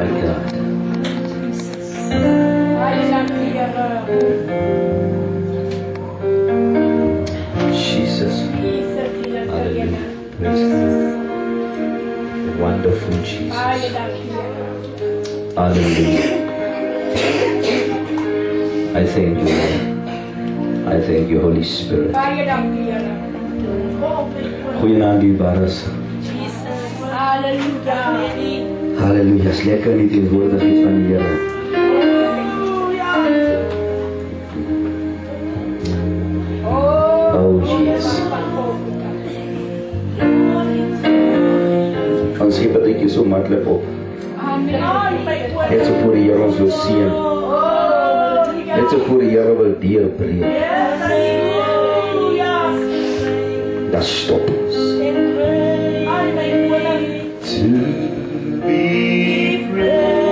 My God. Jesus. Hallelujah. Praise God. Wonderful Jesus. Hallelujah. I thank you, Lord. I thank you, Holy Spirit. Goeienaand, dierbare. Halleluja. Is lekker in die teenwoordigheid van die Here. Oh, Jesus. Ons gee bedekje so makkelijk op. Net so voor die Here ons wil seën. Net so voor die Here wil deurbreek. Dan stop ons. To be praised.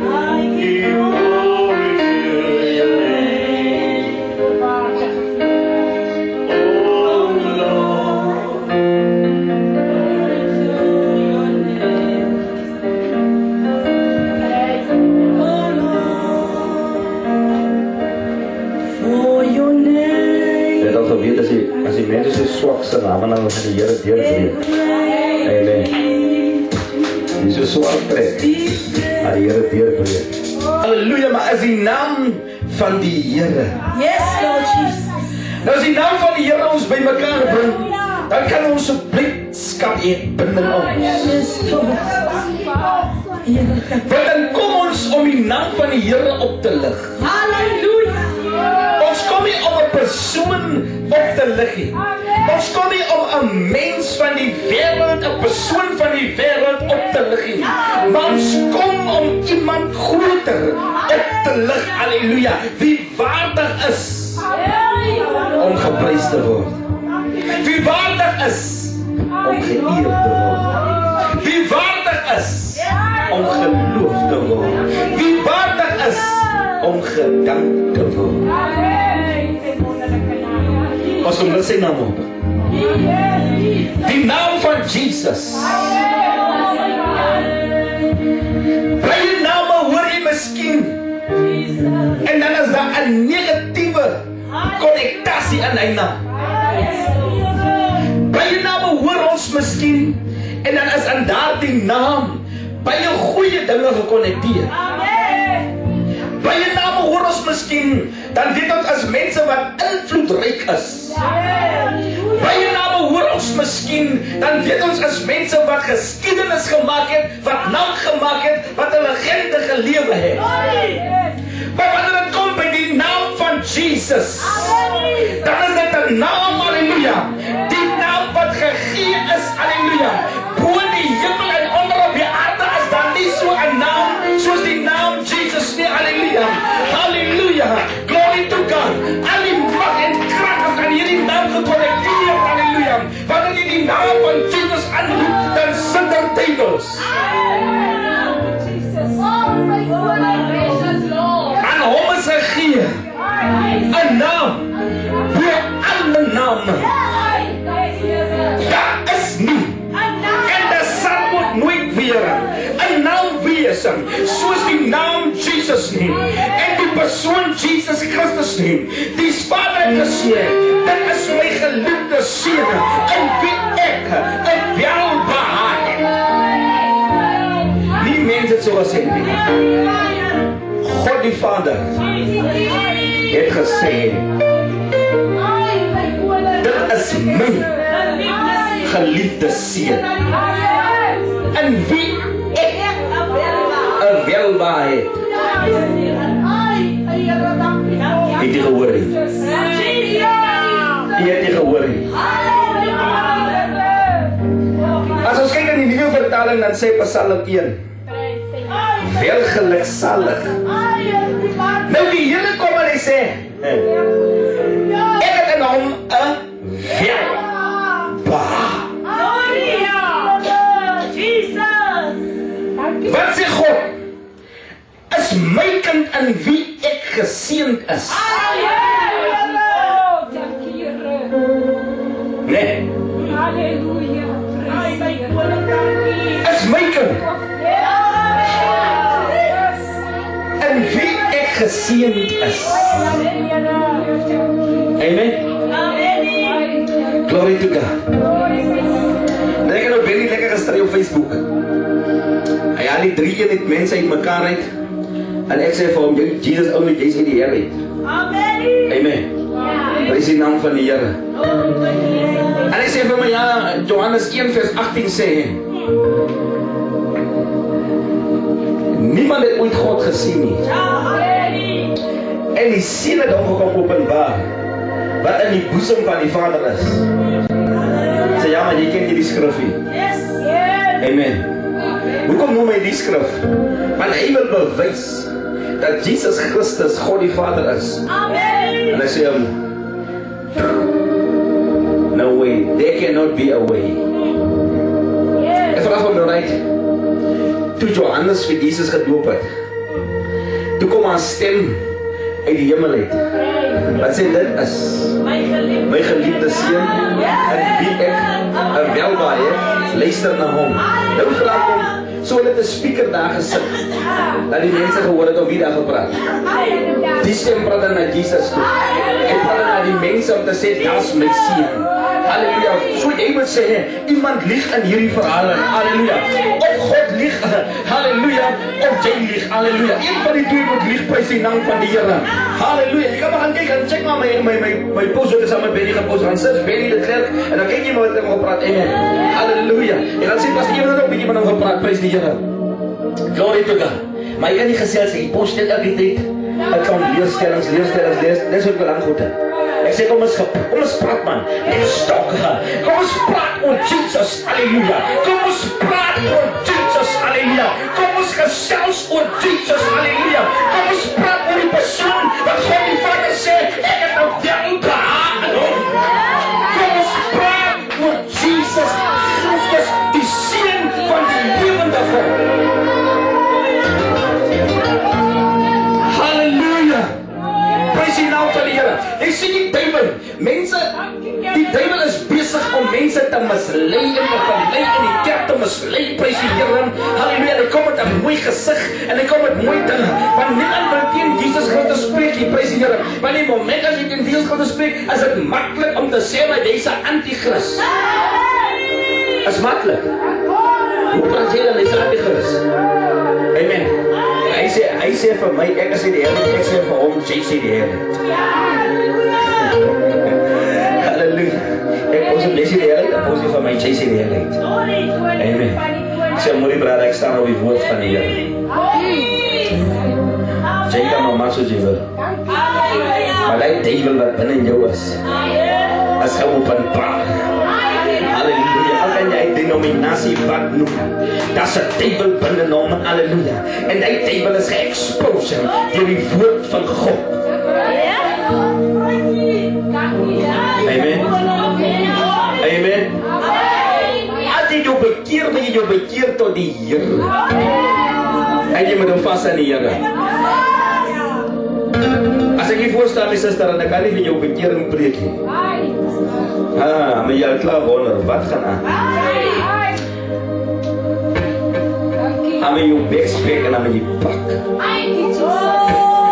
I give glory to your name. Oh Lord. For your name. Jy het al geweet as die mense so swak sing, dan gaan die Here deurbreek. Amen. Die so swak trek, maar die Here deurbreek. Halleluja, maar is die naam van die Here. Yes, Lord Jesus. Nou as die naam van die Here ons by mekaar bring, dan kan ons 'n blydskap hê binne ons. Yes, Lord. Want dan kom ons om die naam van die Here op te lig. Halleluja. Ons kom nie om 'n persoon op te lig nie. Ons kom nie om 'n mens van die wêreld, 'n persoon van die wêreld op te lig nie. Maar ons kom om iemand groter op te lig. Halleluja. Wie waardig is om geprys te word. Wie waardig is om geëer te word. Wie waardig is om geloof te word. Wie waardig is om gedank te word. Ons kom net sy naam op. Die naam van Jesus. Baie name hoor jy miskien. En dan is daar 'n negatiewe konnektasie aan hy naam. Baie name hoor ons miskien. En dan is aan daardie naam baie goeie dinge gekonnekteer. Baie name hoor ons miskien, dan weet ons as mense wat invloedryk is. Baie name hoor ons miskien, dan weet ons as mense wat geskiedenis gemaak het, wat naam gemaak het, wat 'n legende gelewe het. Maar wanneer het kom by die naam van Jesus, dan is dit 'n naam, halleluja, die naam wat gegee is, halleluja, bo die hemel en onder op die aarde is daar nie so 'n naam soos die naam Jesus nie, halleluja, halleluja, glory to God, al die mag en krag is aan hierdie naam gekonnekteer, halleluja, wanneer jy die naam van Jesus aanroep, dan sit daar duivels. Aan hom is gegee 'n naam bo alle name. Daar is nie en daar sal moet nooit weer 'n naam wees soos die naam Jesus nie en die persoon Jesus Christus nie. Die Vader het gesê, dit is my geliefde seun in wie ek 'n welbehaag het. Nie mense soos hy nie. God die Vader het gesê, dit is my geliefde seun in wie ek 'n welbehaag het. Het jy gehoor nie? Jy het nie gehoor nie. As ons kyk in die nuwe vertaling, dan sê Psalm 1, welgeluksalig. Nou die Here kom en hy sê, ek het in hom 'n welbehaag. Wat sê God? Is my kind in wie ek geseënd is. Nee. geseënd is. Amen. Glory to God. En ek het nou baie lekker gestry op Facebook. Hy haal die 3 mense uit mekaar uit. En ek sê vir hom, Jesus only is in die Here. Amen. Prys die naam van die Here. En hy sê vir my, ja, Johannes 1 vers 18 sê, niemand het ooit God gesien nie. En die Seun het hom gekom openbaar, wat in die boesem van die Vader is. Sê, ja, maar jy ken die skrif nie. Amen. Hoekom noem hy die skrif? Want hy wil bewys dat Jesus Christus God die Vader is. En hy sê hom, no way, there cannot be a way. Ek vraag hom nou right, toe Johannes vir Jesus gedoop het, toe kom haar stem uit die hemel uit. Wat sê dit is my geliefde seun, en wie ek welbaar, luister na hom. Nou vraag hom, so hulle het 'n speaker daar gesit, dat die mense gehoor het of wie daar gepraat. Die stem praat dan na Jesus toe. En praat dan na die mense om te sê, daar's my seun. Halleluja. So jy moet sê, iemand lieg in hierdie verhaal. Halleluja. Of God lieg. Halleluja. Of jy lieg. Halleluja. Een van die twee moet lieg, prys die naam van die Here. Halleluja. Jy kan maar gaan kyk en check maar my post wat is aan my Benny gepost. Dan sit Benny dit reg en dan kyk jy maar wat ek gepraat. Amen. Halleluja. En dan sê pas iemand nog 'n bietjie met hom gepraat, prys die Here. Glory to God. Maar jy kan nie gesels hy post dit elke tyd. Ek kan leerstellings, dis ook belang goed. Ek sê kom ons praat man. Let's talk. Kom ons praat oor Jesus. Halleluja. Kom ons praat oor Jesus. Halleluja. Kom ons gesels oor Jesus. Halleluja. Kom ons praat oor die persoon wat God die Vader sê, ek het nou wel behaag. Kom ons praat oor Jesus Christus, die Seun van die lewende God. Halleluja. Prys die naam van die Here. Ek sien die duiwel. Mense, die duiwel is besig om mense te mislei en te verlei in die kerk te mislei. Prys die Here. Halleluja. Hy kom met 'n mooi gesig en hy kom met mooi dinge. Want niemand wil teen Jesus Christus spreek nie. Prys die Here. Want die oomblik as jy teen Jesus Christus spreek, is dit maklik om te sê dat hy's 'n anti-Kris. Is maklik. Hoe praat jy dan hy's 'n anti-Kris? Amen. Hy sê vir my, ek is die Here, ek sê vir hom, jy sê die Here. Halleluja. Ek ons lees die Here, ek ons vir my, jy sê die Here. Amen. Ek sê, mooi brad, ek staan op die woord van die Here. Jy kan maar maak soos jy wil. Maar die duiwel wat binne in jou is geopenbaar. Halleluja. Al kan jy denominasie wat noem, dat is 'n duiwel binne hom. Halleluja. En die duiwel is geëxpose deur die woord van God. Amen. Amen. As jy jou bekeer, moet jy jou bekeer tot die Here. En jy moet hom vas aan die Here. As ek nie voorstaan my suster, dan kan ek nie jou bekering preek nie. Maar jy het klaar wonder, wat gaan aan? Amen, jou bek spreek en amen, jy pak.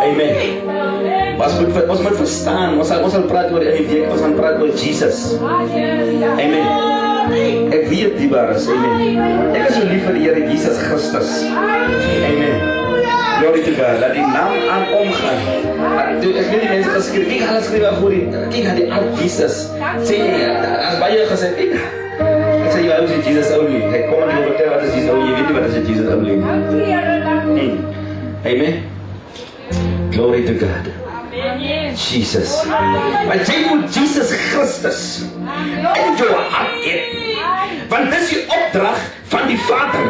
Amen. Ons moet verstaan, ons sal praat oor in die week, ons gaan praat oor Jesus. Amen. Ek weet die waar is, amen. Ek is so lief vir die Here Jesus Christus. Amen. Glory to God, laat die naam aan omgaan. Ek weet die mense geskryf, kyk alles skryf voor die, kyk na die aard Jesus. Sê, as baie gesê, kyk. Ek sê, jy is Jesus only. Ek kom nie vertel wat is Jesus only, jy weet nie wat is Jesus only. Amen. Glory to God. Jesus. Maar jy moet Jesus Christus in jou hart hê. Want dis die opdrag van die Vader.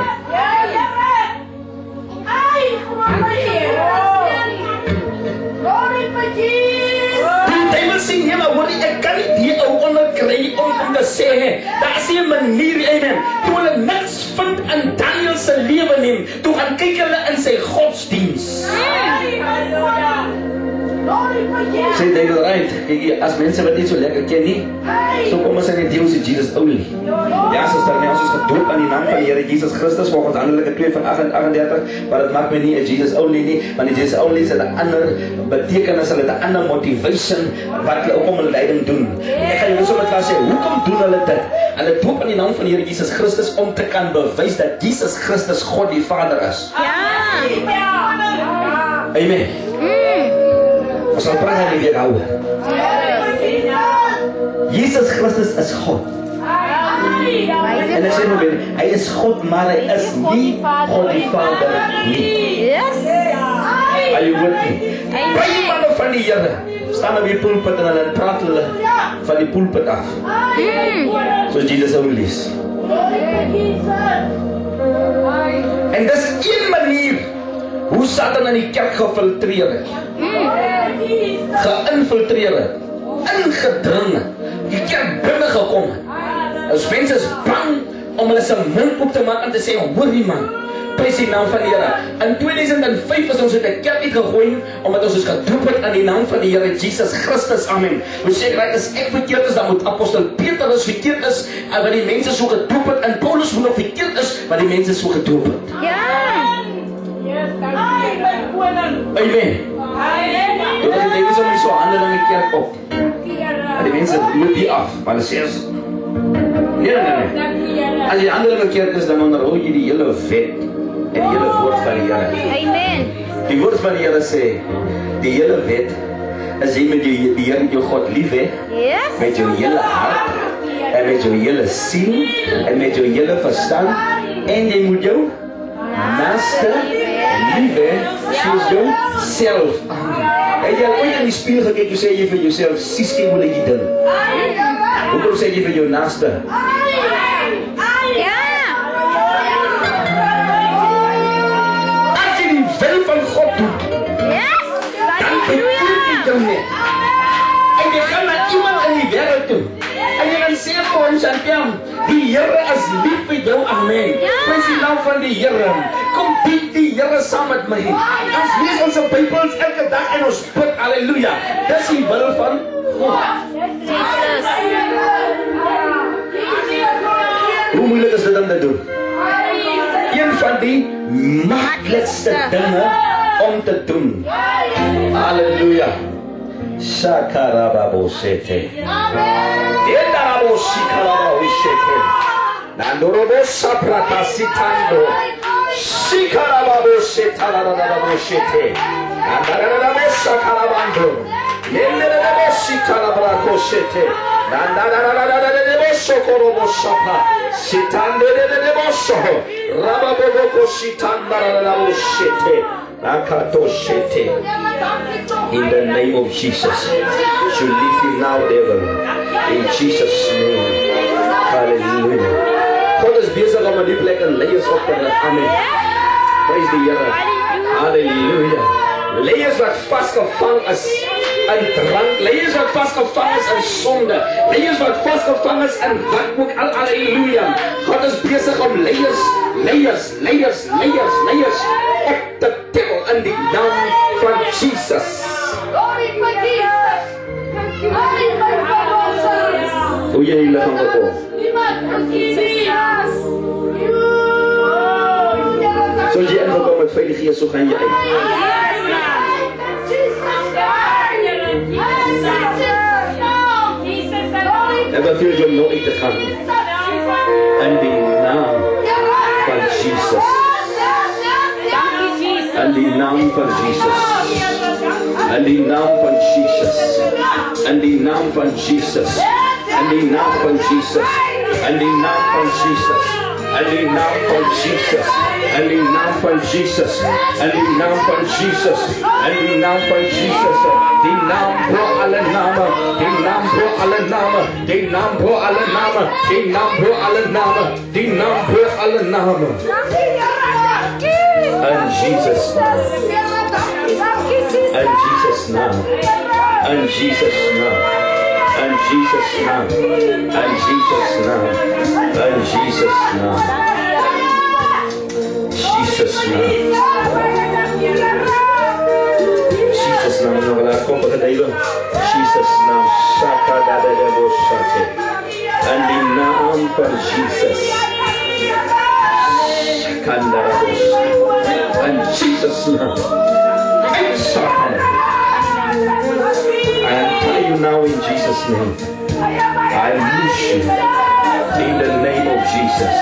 Die duiwel sê, nee, maar hoor, ek kan nie die ou onderkry om te sê, daar is nie 'n manier, amen. Toe hulle niks vind in Daniel se lewe neem, toe gaan kyk hulle in sy godsdiens. Sê duiwel, right, as mense wat nie so lekker ken nie, so kom ons in die deal sê Jesus only. Ja, sister, nee, ons is gedoop doop aan die naam van die Here Jesus Christus volgens Handelinge 2 van 38, maar dit maak my nie 'n Jesus only nie, want die Jesus only is 'n ander betekenis, hulle het 'n ander motivation wat hulle ook om hulle lyding doen. Ek gaan julle sommer klaar sê, hoekom doen hulle dit? Hulle doop aan die naam van die Here Jesus Christus om te kan bewys dat Jesus Christus God die Vader is. Amen. Ons sal praat oor dit nou. Jesus Christus is God. En ek sê nou weer, hy is God, maar hy is nie God die Vader nie. Are you with me? Baie manne van die Here staan op die pulpit en hulle praat hulle van die pulpit af. Soos Jesus only is. En dis een manier hoe Satan in die kerk gefiltreer het. Geïnfiltreer het. Ingedring het. Die kerk binne gekom het. As mense is bang om hulle se mond oop te maak en te sê, hoor die man, prys die naam van die Here. In 2005 is ons uit die kerk uitgegooi, omdat ons is gedoop het aan die naam van die Here Jesus Christus, amen. Ons sê, as ek verkeerd is, dan moet apostel Petrus verkeerd is, en wat die mense so gedoop het, en Paulus moet nog verkeerd is, wat die mense so gedoop het. Amen. Toen as die mense om so handel in die kerk op, en die mense loop die af, maar hulle sê, nee. As jy ander in die kerk is, dan onderhou jy die hele wet en die hele woord van die Here. Amen. Die woord van die Here sê, die hele wet, as jy met die Here jou God lief het, met jou hele hart, en met jou hele siel, en met jou hele verstand, en jy moet jou naaste lief het, soos jou self. En jy ooit in die spiegel gekyk, jy sê jy vir jouself, sieskie moet ek jy ding. Hoekom sê jy vir jou naaste? As jy die wil van God doet, dan bekeer jy jou net. En jy gaan na iemand in die wêreld toe. En jy gaan sê vir ons aan hem, die Here is lief vir jou, amen. Prys die naam van die Here. Kom dien die Here saam met my. Ons lees ons Bybels elke dag en ons bid, halleluja. Dis die wil van God. Hoe moeilik is dit om te doen? Een van die maklikste dinge om te doen. Halleluja. Shakarababosete. Yendarabosikarababosete. Nandorobosapratasitando. Shikarababosetalarababosete. Nandarabosakarabando. Yendarabosikarababosete. Nandarabosokoroboshapa. Sitandereboso. Rababobokositandarabosete. Nakatoshete. In the name of Jesus, you leave him now, devil. In Jesus' name. Hallelujah. God is bezig om die plek in leiers op te rig. Amen. Praise die Here. Hallelujah. Leiers wat vasgevang is in drank. Leiers wat vasgevang is in sonde. Leiers wat vasgevang is in wat ook al. Hallelujah. God is bezig om leiers op te til in die naam van Jesus. Hoe jy hulle gaan bekom. So jy ingekom met Heilige Gees, so gaan jy uit. En beveel jy om nou uit te gaan. In die naam van Jesus. In die naam van Jesus. In die naam van Jesus. In die naam van Jesus. In die naam van Jesus. In die naam van Jesus. In die naam van Jesus. In die naam van Jesus. In die naam van Jesus. In die naam van Jesus. Die naam bo alle name. Die naam bo alle name. Die naam bo alle name. Die naam bo alle name. Die naam bo alle name. In Jesus' name. In Jesus' name. In Jesus' name. In Jesus' name. In Jesus' name. In Jesus' name. Jesus' name. Jesus' name. No la compra de Dios. Jesus' name. Shaka da de boshate. In the name of Jesus. In Jesus' name. I tell you now in Jesus' name. I loose you in the name of Jesus.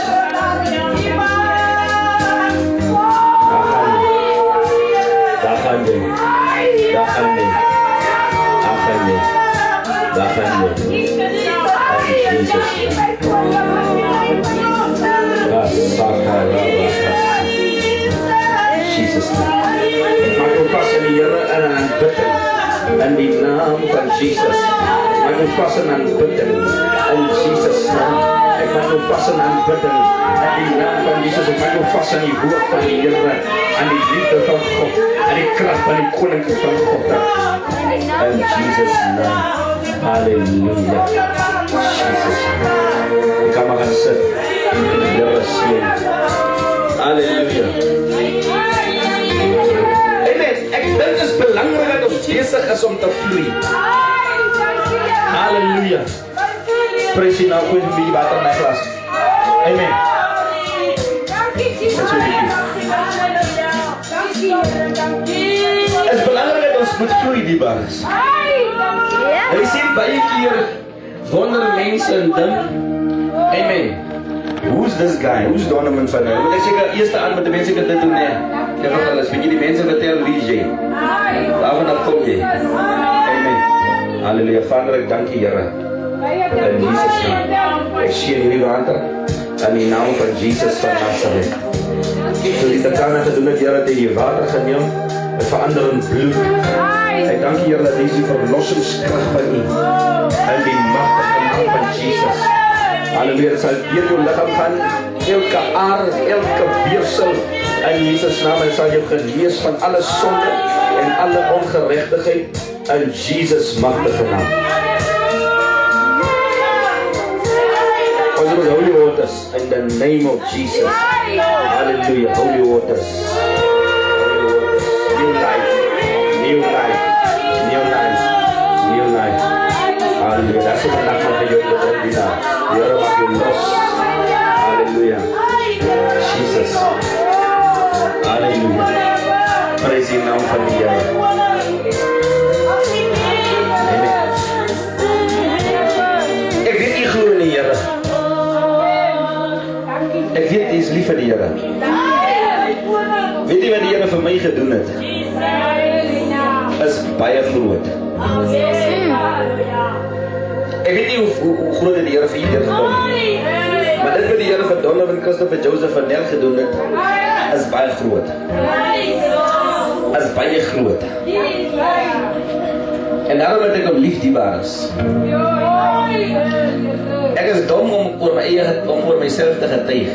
Jesus name. Maak hom vas in die Here in aanbidding in die naam van Jesus. Maak hom vas in aanbidding in Jesus naam. Ek maak hom vas in aanbidding in die naam van Jesus. Ek maak hom vas in die woord van die Here, aan die liefde van God, aan die krag van die koninkryk van God. In Jesus naam. Hallelujah. Jesus name. Ek kan maar gaan sit. Here seën. Hallelujah. Amen. Ek dink dit is belangrik dat ons besig is om te vloei. Hallelujah. Prys die naam van die water in my glas. Amen. Het is belangrijk dat ons moet vloei, die baas. Jy sien baie keer wonder mense en dink, amen. Who's this guy? Who's Donovan van nou? Moet ek seker eerste aan met die mense wat dit doen, nee. Ek het alles, weet jy die mense vertel wie jy. Waarvan dat kom jy? Amen. Halleluja, Vader, ek dank die Here. In Jesus naam. Ek seën hierdie water in die naam van Jesus van Nazareth. So die Satan het gedoen dat Here die water geneem, het verander in bloed. Ek dank die Here dat dis die verlossingskrag van U in die magtige naam van Jesus. Halleluja, sal deur jou liggaam gaan, elke aar, elke weefsel in Jesus naam, en sal jou genees van alle sonde en alle ongeregtigheid in Jesus magtige naam. Ons moet holy waters in the name of Jesus. Hallelujah, holy waters. New life, new life, new life, new life. Hallelujah, that's what I'm going to do. You're about to lost. Hallelujah. Jesus. Hallelujah. Praise Him now for the Amen. Ek weet jy glo in die Here. Ek weet jy is lief vir die Here. Weet jy wat die Here vir my gedoen het? Is baie groot. Ek weet nie hoe groot die Here vir julle gedoen het. Maar dit wat die Here vir Donovan, Christopher, Joseph en Nel gedoen het, is baie groot. Is baie groot. En daarom het ek hom lief, die baas. Ek is dom om oor myself te getuig.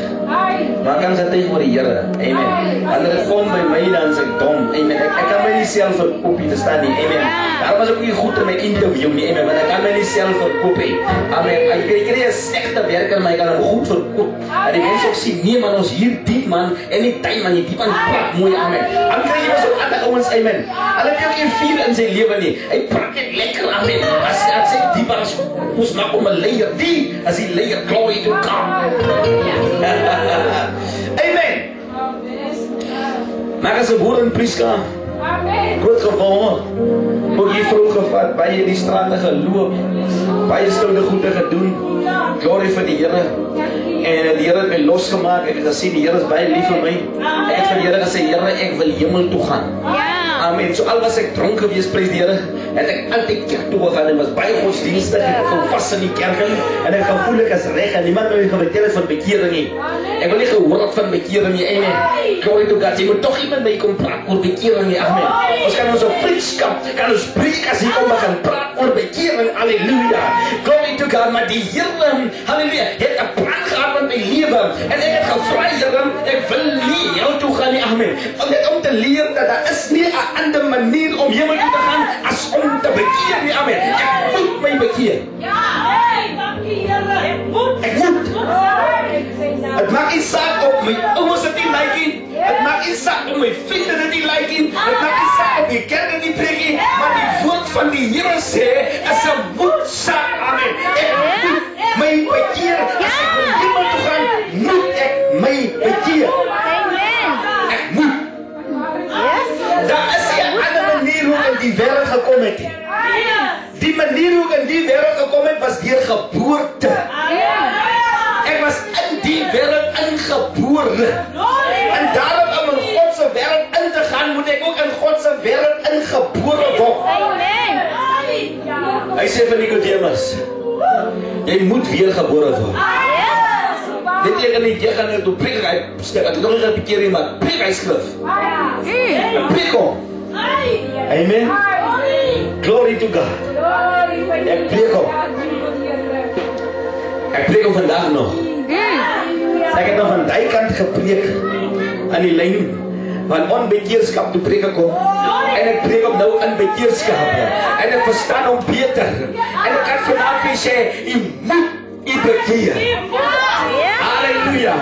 Maar ek kan getuig oor die Here. Amen. Wanneer dit kom by my, dan is ek dom. Amen. Ek kan my nie self verkoop nie, verstaan nie. Amen. Daarom was ek nie goed in my interview nie. Amen. Want ek kan my nie self verkoop nie. Amen. Ek kry 'n slegte werker, maar ek kan hom goed verkoop. En die mense ook sien, nee man, ons hier diep man, en die tyd man, die man praat mooi. Amen. Dan kry jy so ander ouens, amen. Hulle het ook geen vuur in sy lewe nie. Hy praat net lekker, amen. As sy diep as ons maak om 'n leier, die as die leier glory to God. Amen. Maar as 'n boer in Priska, groot geval, ook jy vroeg gevat, baie die strande geloop, baie stilde goede gedoen, glory vir die Here. En die Here het my losgemaak, ek het gesê die Here is baie lief vir my. Ek het vir die Here gesê, Here, ek wil hemel toe gaan. Amen. So al was ek dronk gewees, prys die Here, het ek altyd kerk toe gegaan en was baie godsdienstig, ek kom vas in die kerk in, en ek kan voel ek is reg, en niemand wil vertel het van bekering nie. Ek wil nie gehoor het van bekering nie, amen. Glory to God, jy moet toch iemand by kom praat oor bekering nie, amen. Ons kan ons op vriendskap, kan ons preek as jy kom gaan praat oor bekering, halleluja. Glory to God, maar die Here, halleluja, het 'n plan gehad met my lewe, en ek het gevra, Here, ek wil nie jou toe gaan nie, amen. Om te leer dat daar is nie 'n ander manier om hemel toe te gaan as om te bekeer nie, amen. Ek moet my bekeer. Ek moet. Het maak nie saak op my ouers het nie like nie. Het maak nie saak op my vriende het nie like nie. Het maak nie saak op die kerk het nie preek nie. Maar die woord van die Here sê is 'n moedsaak, amen. Ek moet my bekeer. As ek wil hemel toe gaan, moet ek my bekeer. die wêreld gekom het nie. Die manier hoe ek in die wêreld gekom het was deur geboorte. Ek was in die wêreld ingebore. En daarom om in God se wêreld in te gaan, moet ek ook in God se wêreld ingebore word. Hy sê vir Nicodemus, jy moet weer gebore word. Dit jy kan nie, jy gaan net op preek, hy sê, ek nog nie gaan bekeer nie, maar preek hy skrif. Preek hom. Amen. Glory to God. Ek preek hom. Ek preek hom vandag nog. Ek het nog van die kant gepreek aan die lyn van onbekeerskap toe preek ek hom. En ek preek hom nou in bekeerskap. En ek verstaan hom beter. En ek kan vanaf vir sê, jy moet jy bekeer. Halleluja.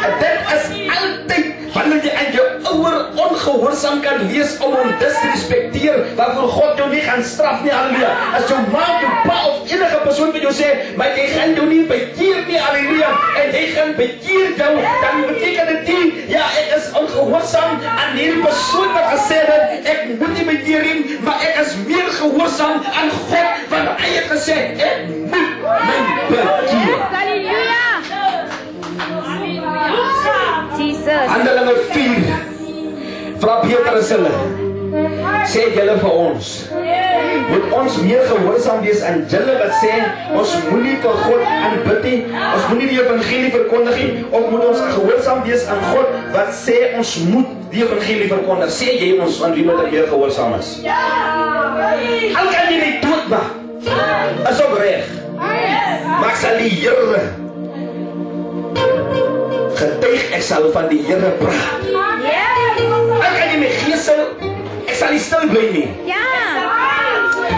En dit is altyd wanneer jy aan jou ouer ongehoorsaam kan wees om hom disrespekteer, waarvoor God jou nie gaan straf nie. Halleluja. As jou ma, jou pa of enige persoon wat jou sê, maar jy gaan jou nie bekeer nie. Halleluja. En jy gaan bekeer jou, dan beteken dit nie, ja, ek is ongehoorsaam aan hierdie persoon wat gesê het, ek moet nie bekeer nie, maar ek is meer gehoorsaam aan God, want hy het gesê, ek moet my bekeer. Halleluja. Jesus. Handelinge 4. Vra Petrus hulle, sê julle vir ons, moet ons meer gehoorsaam wees aan julle wat sê, ons moet nie vir God aanbid nie, ons moet nie die evangelie verkondig nie, of moet ons gehoorsaam wees aan God wat sê ons moet die evangelie verkondig? Sê jy ons aan wie moet ek meer gehoorsaam is? Al kan jy nie dood maak, is ook reg, maar ek sal die Here getuig, ek sal van die Here praat. Ek kan nie my geesel, ek sal nie stil bly nie.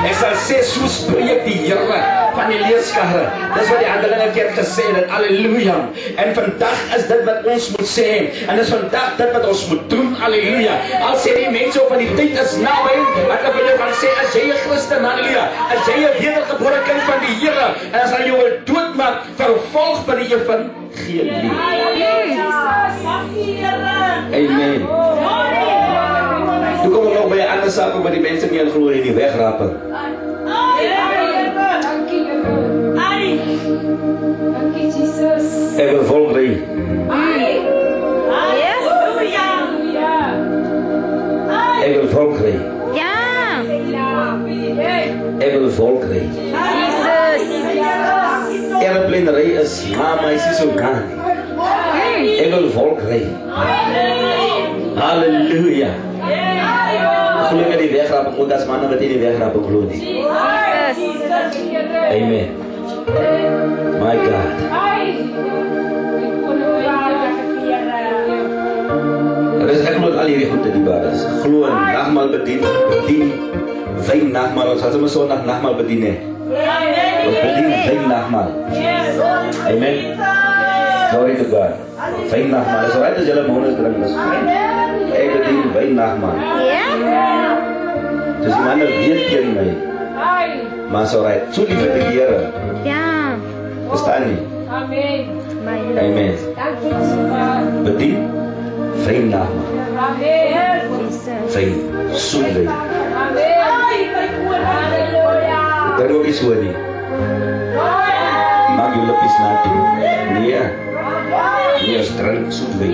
Ek sal sê, so spreek die Here van die leerskare. Dis wat die Handelinge Kerk gesê het, halleluja. En vandag is dit wat ons moet sê, en dis vandag dit wat ons moet doen, halleluja. Al sê die mense op van die tyd is naby, wat ek vir jou kan sê, as jy 'n Christen, halleluja, as jy 'n wedergebore kind van die Here, en as hy jou wil doodmaak, vervolg by die evangelie. Amen. Toe kom ek nog by 'n ander saak waar die mense nie in glo nie, die wegraper. Ek wil volk ry. Ek wil volk ry. Ek wil volk ry. Airplane ry is, maar is nie so gaan nie. Ek wil volk ry. Halleluja. Gelukkig die wegraper moet as manne wat die wegraper glo nie. Amen. My God. Ek glo al hierdie goed in die Bybel. Glo in nagmaal bedien, wyn nagmaal, ons sal sommer Sondag nagmaal bedien hê. Ons bedien wyn nagmaal. Amen. Glory to God. Wyn nagmaal. So right as julle mondes drink, dis fyn. Ek bedien wyn nagmaal. Dus die manne weet teen my. Maar so right. So lief vir die Here. Verstaan nie? Amen. Bedien wyn nagmaal. Wyn soedwyn. Dit is ook nie so nie. Maak jou lippies na toe. Nee. Nee, is drink soedwyn.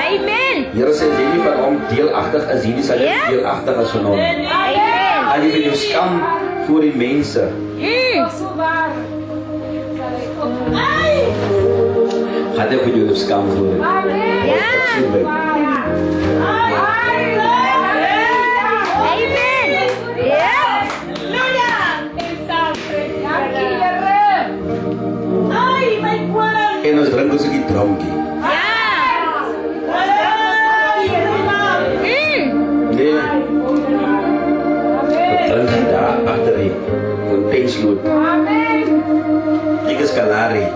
Amen. Here sê jy nie van hom deelagtig is hier nie, sal jy deelagtig is van hom. Al jy vir jou skam voor die mense. Gaat jy vir jou skam voor die Amen. En ons drink ons ook die drankie. Nee. Wat drink jy daar achter die fonteinsloot? Ek is Kalari.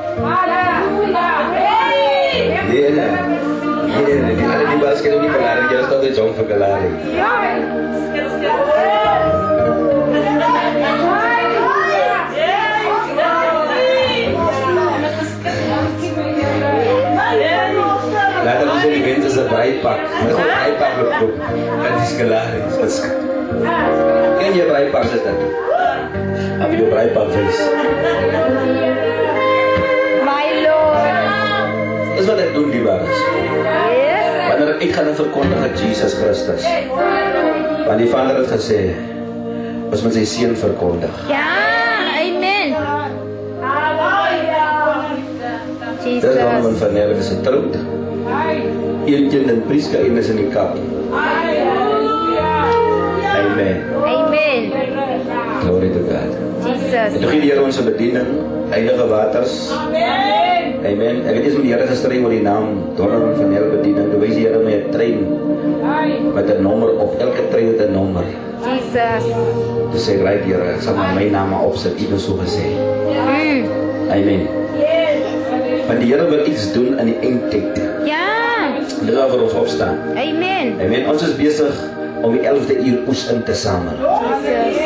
Nee, die alle die baas ken ook nie Kalari, jy is toch die jong vir Kalari. Laat ons die mensen is 'n breipak. My God, breipak gekoop. En dis gelaris. Ken jy breipak se dit? Heb jy breipak wys? My Lord. Dis wat ek doen, die baas. Yes. Wanneer ek gaan verkondig aan Jesus Christus. Want die Vader het gesê, ons moet sy seun verkondig. Ja, amen. Dis dan van Nederland is getroud. Een kind in Prieska, een is in die kap. Amen. Amen. Glory to God. Jesus. En toe gee die Here ons 'n bediening, heilige waters. Amen. Ek het eens met die Here gestry oor die naam Donovan van Nederland bediening. Toe wys die Here my 'n trein met 'n nommer op, elke trein het 'n nommer. Jesus. Toe sê ek, right Here, ek sal maar my naam opsit, iets so gesê. Amen. Want die Here wil iets doen in die eindtyd. Ja. Dit wil vir ons opstaan. Amen. Amen. Ons is besig om die 11de uur oes in te samel. Jesus.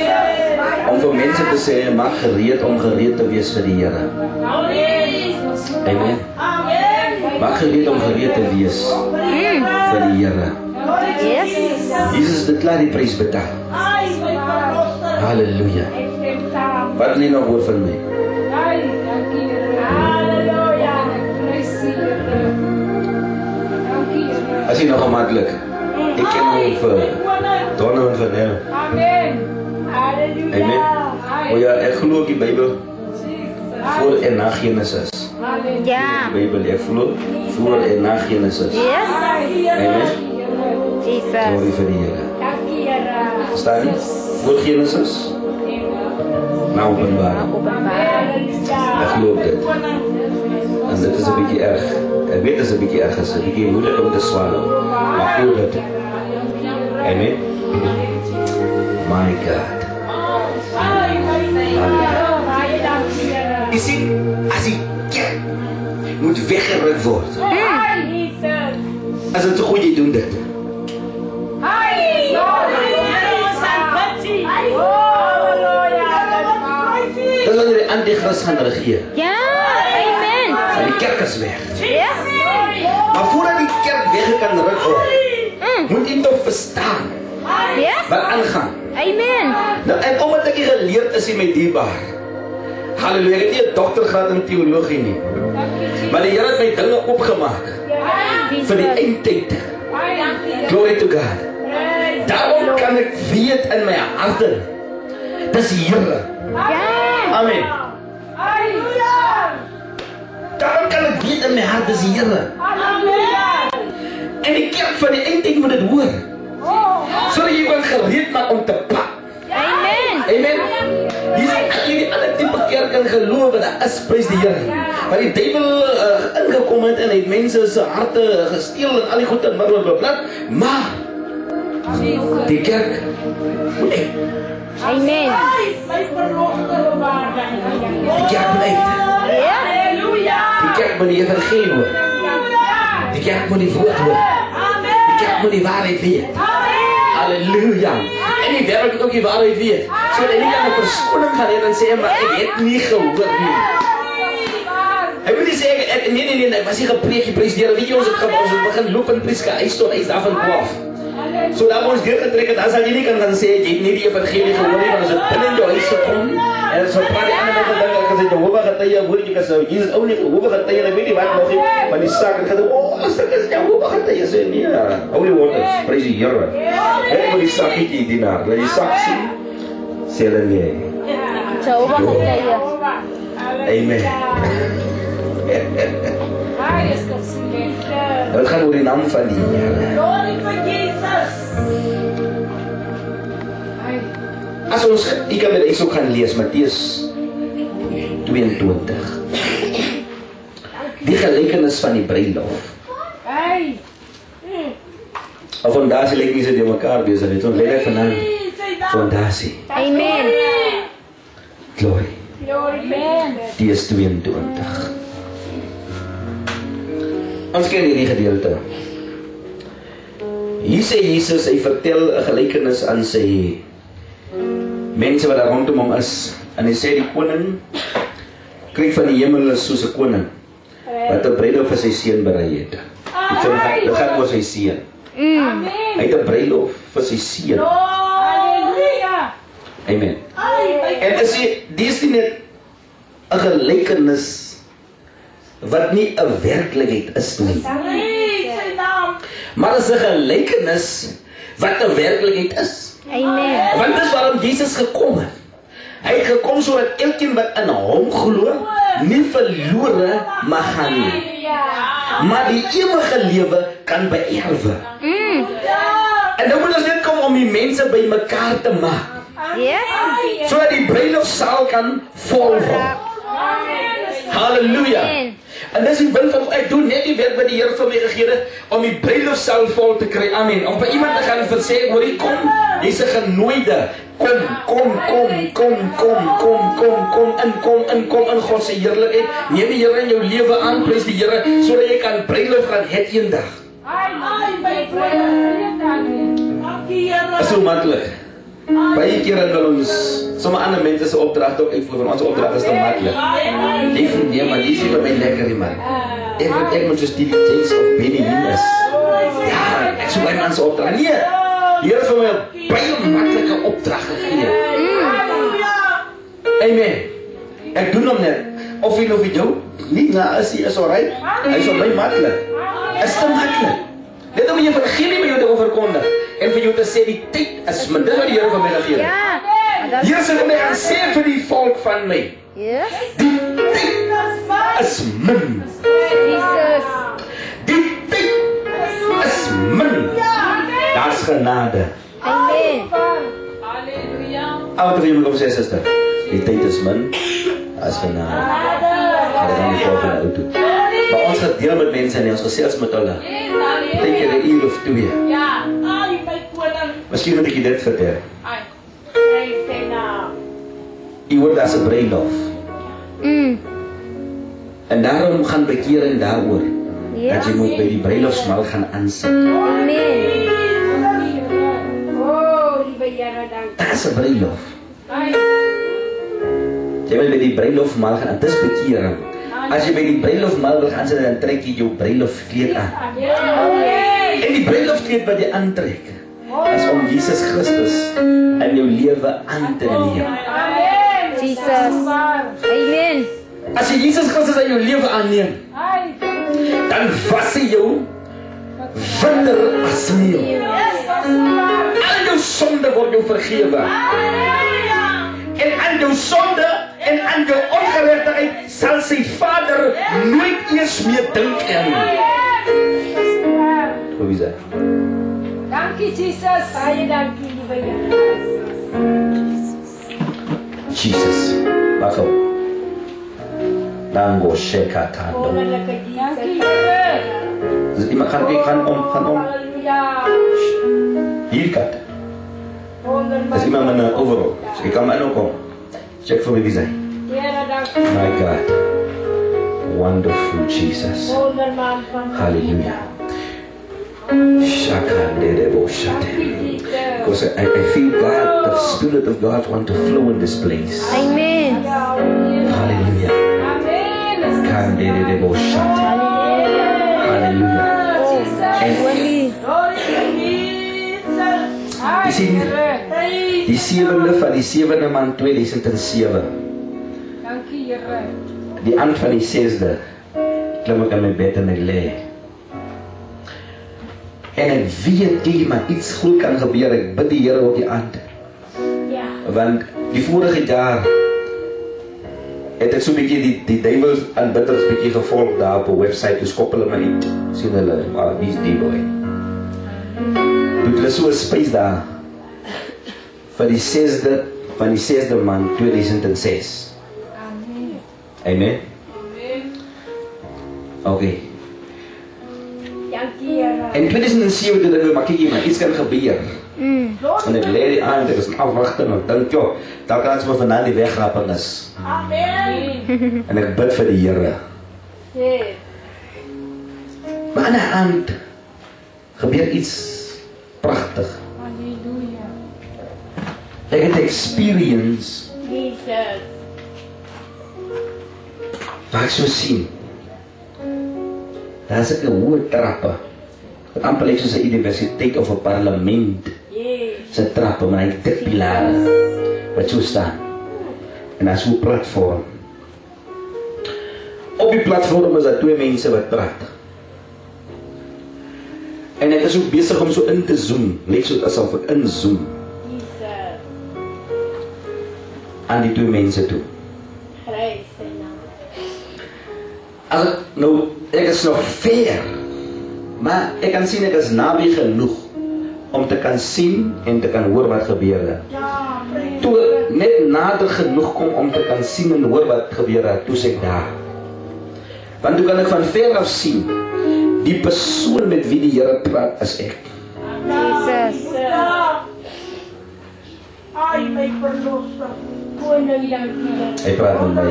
Om vir mense te sê, maak gereed om gereed te wees vir die Here. Amen. Maak gereed om gereed te wees vir die Here. Yes. Jesus het klaar die prys betaal. Halleluja. Wat wil jy nog hoor van my? As jy nog gemaklik. Ek ken hom vir Donovan van Nederland. Amen. O ja, ek glo die Bybel voor en na Genesis. Ja. Bybel, ek glo voor en na Genesis. Yes. Amen. Jesus. Glorie vir die Here. Staan nie? Voor Genesis? Na Openbaring. Ek glo dit. En dit is 'n bietjie erg. Ek weet dit is 'n bietjie erg, is 'n bietjie moeilik om te swallow. Maar glo dit. Amen. My God. Jy sien, as die kerk moet weggeruk word. As dit so goed jy doen dit. Dis wanneer die antichrist gaan regeer. Ja. Amen. En die kerk is weg. Yes. Maar voordat die kerk weg kan ruk word, moet jy toch verstaan Yes. wat aangaan. Amen. Nou, en omdat ek hier geleerd is in my dierbaar. Halleluja, ek het nie 'n doktergraad in teologie nie. Maar die Here het my dinge opgemaak vir die eindtyd. Glory to God. Daarom kan ek weet in my harte, dis die Here. Ja. Amen. Daarom kan ek weet in my hart, dis die Here. En die kerk van die eindtyd moet dit hoor. Sodat jy kan gereed maak om te pak. Amen. Amen. Hier is die ander type kerk in geloof en daar is prys die Here. Maar die duiwel ingekom het en hy het mense se harte gesteel en al die goed en blablabla. Maar die kerk moet uit. Amen. Die kerk moet uit. Ja. Die kerk moet die evangelie hoor. Die kerk moet die woord hoor. Die kerk moet die waarheid weet. Halleluja. En die wêreld moet ook die waarheid weet. Sodat hy nie aan 'n verskoning gaan hê en sê, maar ek het nie gehoor nie. Hy moet nie sê, nee, ek was nie gepreek, die prys die Here. Weet jy, ons het begin loop in Prieska, hy stond, hy is daar van 12. So daar ons deurgetrek het, dan sal jy nie kan gaan sê, jy het nie die evangelie gehoor nie, want ons het binne in jou huis gekom, en so praat die ander mense dink, ek sê, Jehovah getuie, hoor jy, ek sê, Jesus ou nie, Jehovah getuie, ek weet nie wat nog nie, maar die saak, ek gedink, as ek is Jehovah getuie, sê, nee, holy waters, prys die Here. Ek moet die sakkie dienaar, laat die sak sien, sê hulle nee. Jehovah getuie. Amen. Dit gaan oor die naam van die Here. As ons, ek kan met ons ook gaan lees, Matteus 22. Die gelykenis van die bruilof. Of fondasie lyk nie so die mekaar besig het, ons lê net vanaand fondasie. Amen. Glory. Matteus 22. Ons ken hierdie gedeelte. Hier sê Jesus, hy vertel 'n gelykenis aan sy mense wat daar rondom hom is. En hy sê die koning, kyk van die hemel is soos 'n koning wat 'n bruilof vir sy seun berei het. Dit gaan oor sy seun. Hy het 'n bruilof vir sy seun. Halleluja. Amen. En as jy dis nie net 'n gelykenis wat nie 'n werklikheid is nie, maar is 'n gelykenis wat 'n werklikheid is. Amen. Want dis waarom Jesus gekom het. Hy het gekom sodat elkeen wat in hom glo nie verlore mag gaan nie, maar die ewige lewe kan beerwe. En nou moet ons net kom om die mense by mekaar te maak, Yes. sodat die bruilofsaal kan vol word. Halleluja. Amen. En dis die wil van ek doen net die werk wat die Here vir my gegee het om die bruilofsaal vol te kry. Amen. Of by iemand te gaan en sê, hoorie, kom, jy's 'n genooide. Kom in God se heerlikheid. Neem die Here in jou lewe aan, prys die Here, sodat jy kan bruilof gaan hê eendag. Is so maklik. Baie kere wil ons sommige ander mense se opdragte ook uitvoer, want ons opdrag is te maklik. Jy voel nee, maar dis nie vir my lekker nie, man. Ek moet soos die James of Benny Hinn is. Ja, ek sou my man se opdrag. Nee, die Here het vir my 'n baie maklike opdrag gegee. Amen. Ek doen hom net. Of jy nou vir jou nie na as hy is alright. Hy is op my maklik. Is te maklik. Net om jy vergeet nie jou te oorkondig en vir jou te sê die tyd is min. Dis wat die Here vir my gegee het. Ja. Hier sê my en sê vir die volk van my. Yes. Die tyd is min. Jesus. Die tyd is min. Daar's genade. Amen. Ouer vir jou moet sê suster. Die tyd is min. Daar's genade. Hulle gaan nie volg in die auto. Maar ons het deel met mense en ons gesels met hulle. Dink jy 'n uur of 2? Miskien moet ek jy dit vertel. Jy word as 'n bruilof. En daarom gaan bekering daaroor. Dat jy moet by die bruilofsmaal gaan aansit. Amen. Dit is 'n bruilof. Jy moet by die bruilofsmaal gaan aan. Dis bekering. As jy by die bruilofsmaal wil gaan sit, dan trek jy jou bruilofkleed aan. En die bruilofkleed wat jy aantrek is om Jesus Christus in jou lewe aan te neem. Jesus. Amen. As jy Jesus Christus in jou lewe aanneem, dan was hy jou vinder as sneeu. Al jou sonde word jou vergewe. En aan jou sonde en aan jou ongeregtigheid sal sy Vader nooit eers meer dink aan. Hoe is dit? Dankie Jesus. Baie dankie liewe Here. Jesus. Wag op. Dango shekatando. Dankie Here. Dus iemand gaan om. Halleluja. Hier kat. Is iemand met 'n overall. So jy kan maar nou kom. Check vir my wie sy. Here, dankie. My God. Wonderful Jesus. Wonderman van Hallelujah. Shakandere shate. Because I feel God, the Spirit of God want to flow in this place. Amen. Hallelujah. Amen. Kandere shate. Hallelujah. And when we You see, die sewende van die sewende man 2007. Dankie Here. Die aand van die 6de klim ek in my bed en ek lê. En ek weet nie, maar iets goed kan gebeur. Ek bid die Here ook die aand. Ja. Want die vorige jaar het ek so 'n bietjie die duiwels aanbidders bietjie gevolg daar op 'n webwerf. Dus koppel hulle my nie. Sien hulle, maar wie's die boy? Doet hulle so 'n space daar vir die 6de van die 6de maand 2006. Amen. Amen. Okay. Dankie Here. En 2007 toe ek maar kyk maar iets kan gebeur. En ek lê die aand, ek is afwagting en dink joh, daar kan ons maar vanaand die wegrapping is. Amen. En ek bid vir die Here. Yes. Maar aan 'n aand gebeur iets pragtig. Halleluja. Ek het experience Jesus. wat ek so sien. Daar is 'n hoë trappe. Wat amper lyk soos 'n universiteit of 'n parlement. Se trappe, maar hy dik pilare wat so staan. En daar is 'n platform. Op die platform is daar 2 mense wat praat. En ek is ook besig om so in te zoom, lyk so asof ek inzoom aan die 2 mense toe. As ek nou, ek is nog ver, maar ek kan sien ek is naby genoeg om te kan sien en te kan hoor wat gebeur het. Toe ek net nader genoeg kom om te kan sien en hoor wat gebeur het, toe ek daar. Want toe kan ek van ver af sien, die persoon met wie die Here praat is ek. Jesus. Ai, my verlosser. Hy praat met my.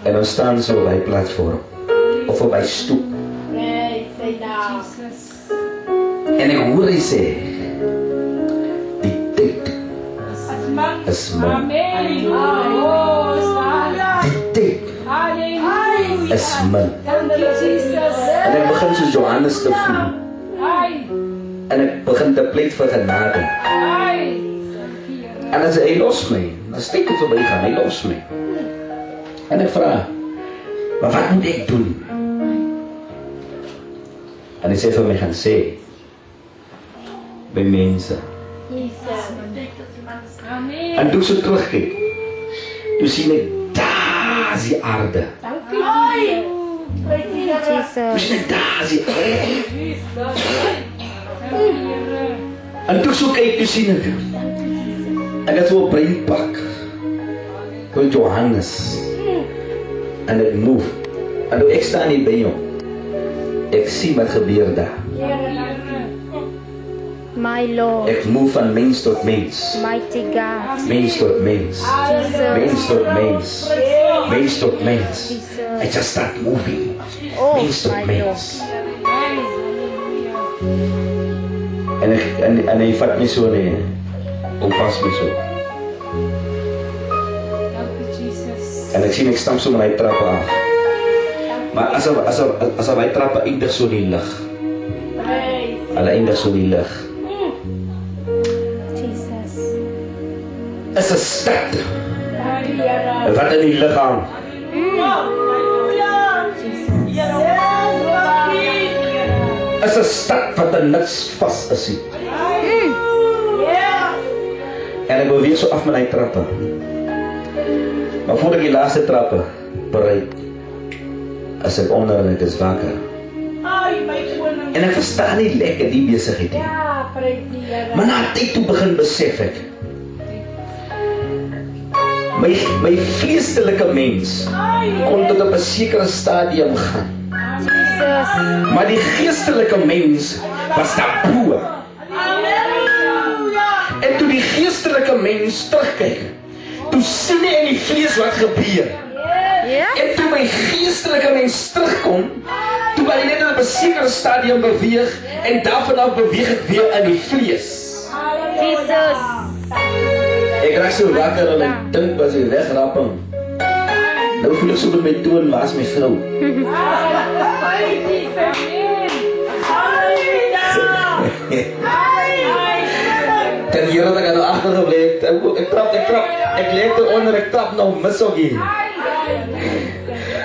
En ons staan so op die platform, of op die stoep. En ek hoor hy sê, die tyd is man. Die tyd is man. En ek begin soos Johannes te voel. En ek begin te pleit vir genade. En as hy los my, as tyd te verby gaan, hy los my. En ek vraag, maar wat moet ek doen? En hy sê vir my gaan sê, by mense. En toe so terugkyk, toe sien ek, daar is die aarde. Jesus. Toe sien ek, daar is die aarde. En toe so kyk, toe sien ek het so 'n breinpak van Johannes. En ek move. En toe ek staan hier by hom, ek sien wat gebeur daar. My Lord. Ek move van mens tot mens. Mighty God. Mens tot mens. Mens tot mens. Mens tot mens. I just start moving. Oh, Mens tot my mens. En hy vat my so nee. Om pas my so. En ek sien ek stamp so met die trappe af. Maar as hy trappe eindig so die lig. Hulle eindig so die lig. Jesus. Is 'n stad. Wat in die lig hang. Is 'n stad wat in niks vas is. En ek beweeg so af met die trappe. Maar voor ek die laaste trappe bereik, as ek onder en ek is wakker. En ek verstaan nie lekker die besigheid nie. Maar na tyd toe begin besef ek, my vleestelike mens kon tot op 'n sekere stadium gaan. Jesus. Maar die geestelike mens was daarbo. En toe die geestelike mens terugkyk, toe sien hy in die vlees wat gebeur. En toe my geestelike mens terugkom, toe hy net op 'n sekere stadium beweeg, en daarvan af beweeg ek weer in die vlees. Jesus. Ek raak so wakker en ek dink was hy wegrapping. Nou voel ek so met my toon, waar is my vrou? Ten Here dat ek nou agtergebleef, ek trap, ek leek eronder, ek trap nou mis ook hier.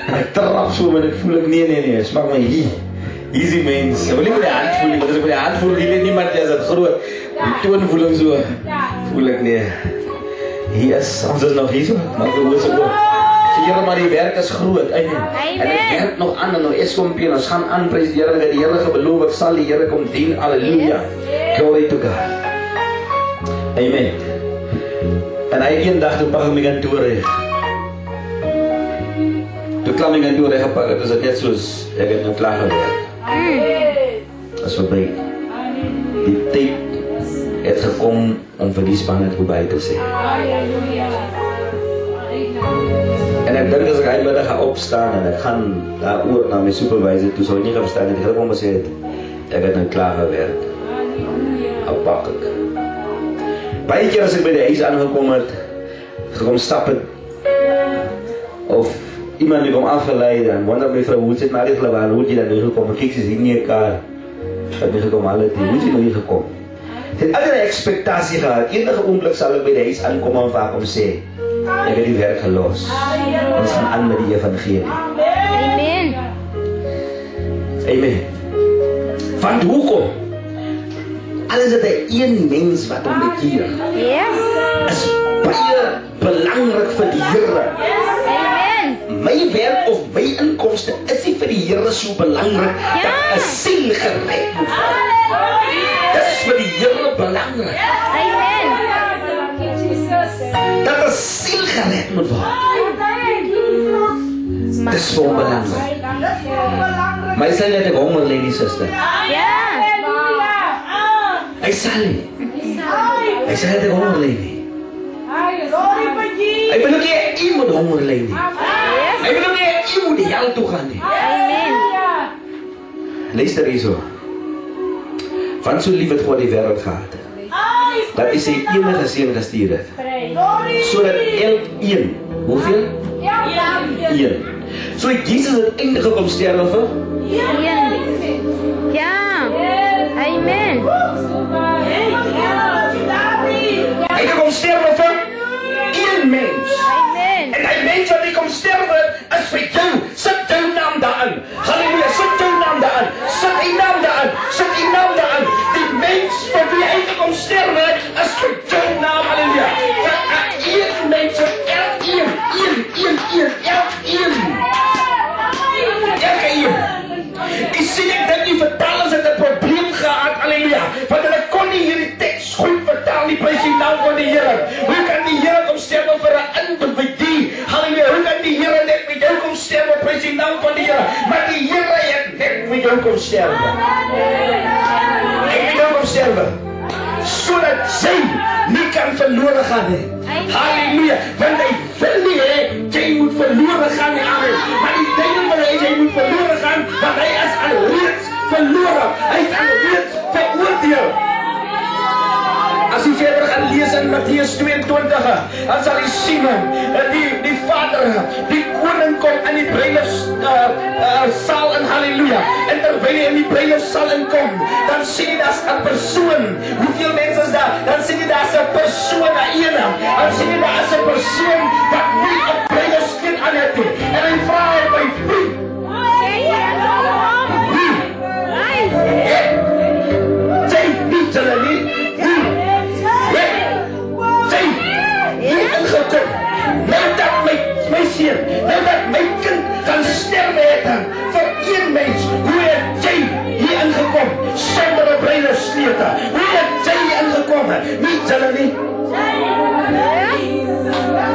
En ek trap so, maar ek voel ek, nee, smaak my hier. Hier is die mens, ek wil nie met die hand voel nie, want as ek met die hand voel, die weet niemand, is het groot. Die toon voel ek so, voel ek nee. Hier is, ons is nog hier so, maar ek hoor so ook. Here, maar die werk is groot, amen. En ek werk nog aan, en nou Eskompie, en ons gaan aan, prys die Here, die Here gebeloof, ek sal die Here kom dien, halleluja. Glory to God. Amen. En hy eendag toe pak ek my kantoor reg. Toe klam my kantoor reg gepak, het is dit net soos, ek het nou klaar gewerk. Dat is verby. Die tyd het gekom om vir die span het voorbij te sê. En ek dink as ek middag gaan opstaan en ek gaan daar oor na my supervisor toe, sou ek nie gaan verstaan en ek het hom gesê, ek het nou klaar gewerk. Al pak ek. Baie keer as ek by die huis aangekom het, gekom stap het, of iemand die kom afgeleid en wonder my vrou, hoe sit maar die glabaan, hoe het jy dan hier gekom? Kijk, sy sien nie 'n kar. Sy het nie gekom, al het nie. Hoe het jy nou hier gekom? Sy het alle expectasie gehad. Enige oomblik sal ek by die huis aankom en vir haar kom sê, ek het die werk gelos. Ons gaan aan met die evangelie. Amen. Amen. Want hoekom? Alles het hy een mens wat hom bekeer. Yes. Is baie belangrik vir die Here. Amen. My werk of my inkomste is nie vir die Here so belangrik dat 'n siel gered moet word. Dit is vir die Here belangrik Amen. dat 'n siel gered moet word. Dit is so belangrik. Maar hy sê net ek honger, lady sister. Ja. Hy sê nie. Hy sê net ek honger, lady. Hy wil ook nie jy moet honger, lady. Yes. Hy wil ook nie jy moet die hel toe gaan nie. Amen. Luister hierso. Want so lief het God die wêreld gehad, dat hy sy enige seun gestuur het, sodat elkeen, hoeveel? Een. So het Jesus uiteindelik gekom sterwe vir? Ja. Amen. Hy het gekom sterwe vir een mens. Amen. En hy mens wat hy kom sterwe is vir jou. Sit jou naam daarin. Halleluja, sit jou naam daarin. Sit die naam daarin. Sit die naam daarin. Die mens vir wie hy gekom sterwe is vir jou naam. Halleluja. Vir een mens, elkeen. Elke een. Ek sien ek dink die vertalers het 'n probleem gehad, halleluja. Want hulle kon nie hierdie teks goed vertaal nie, prys die naam van die Here. Hoe kan die Here kom sterwe vir 'n individu? Halleluja. Hoe kan die Here net vir jou kom sterwe, prys die naam van die Here? Maar die Here het net vir jou kom sterwe. Hy het jou kom sterwe sodat jy nie kan verlore gaan nie. Halleluja. Want hy wil nie hê jy moet verlore gaan nie. Amen. Maar die duiwel wil hê jy moet verlore gaan, want hy is alreeds verlore. Hy is alreeds veroordeel. As jy verder gaan lees in Matteus 22, dan sal jy sien die vader, die koning kom in die bruilofssaal in, halleluja. En terwyl hy in die bruilofssaal inkom, dan sien jy daar's 'n persoon. Hoeveel mense is daar? Dan sien jy daar's 'n persoon, 'n ene. Dan sien jy daar's 'n persoon wat nie 'n bruilofskleed aan het nie. En hy vra hom by wie? Jy nie hulle nie. Ingekom, nou dat my seun, nou dat my kind gaan sterwe het vir een mens. Hoe het jy hier ingekom sonder 'n bruilofsklete? Hoe het jy hier ingekom? Nie hulle nie.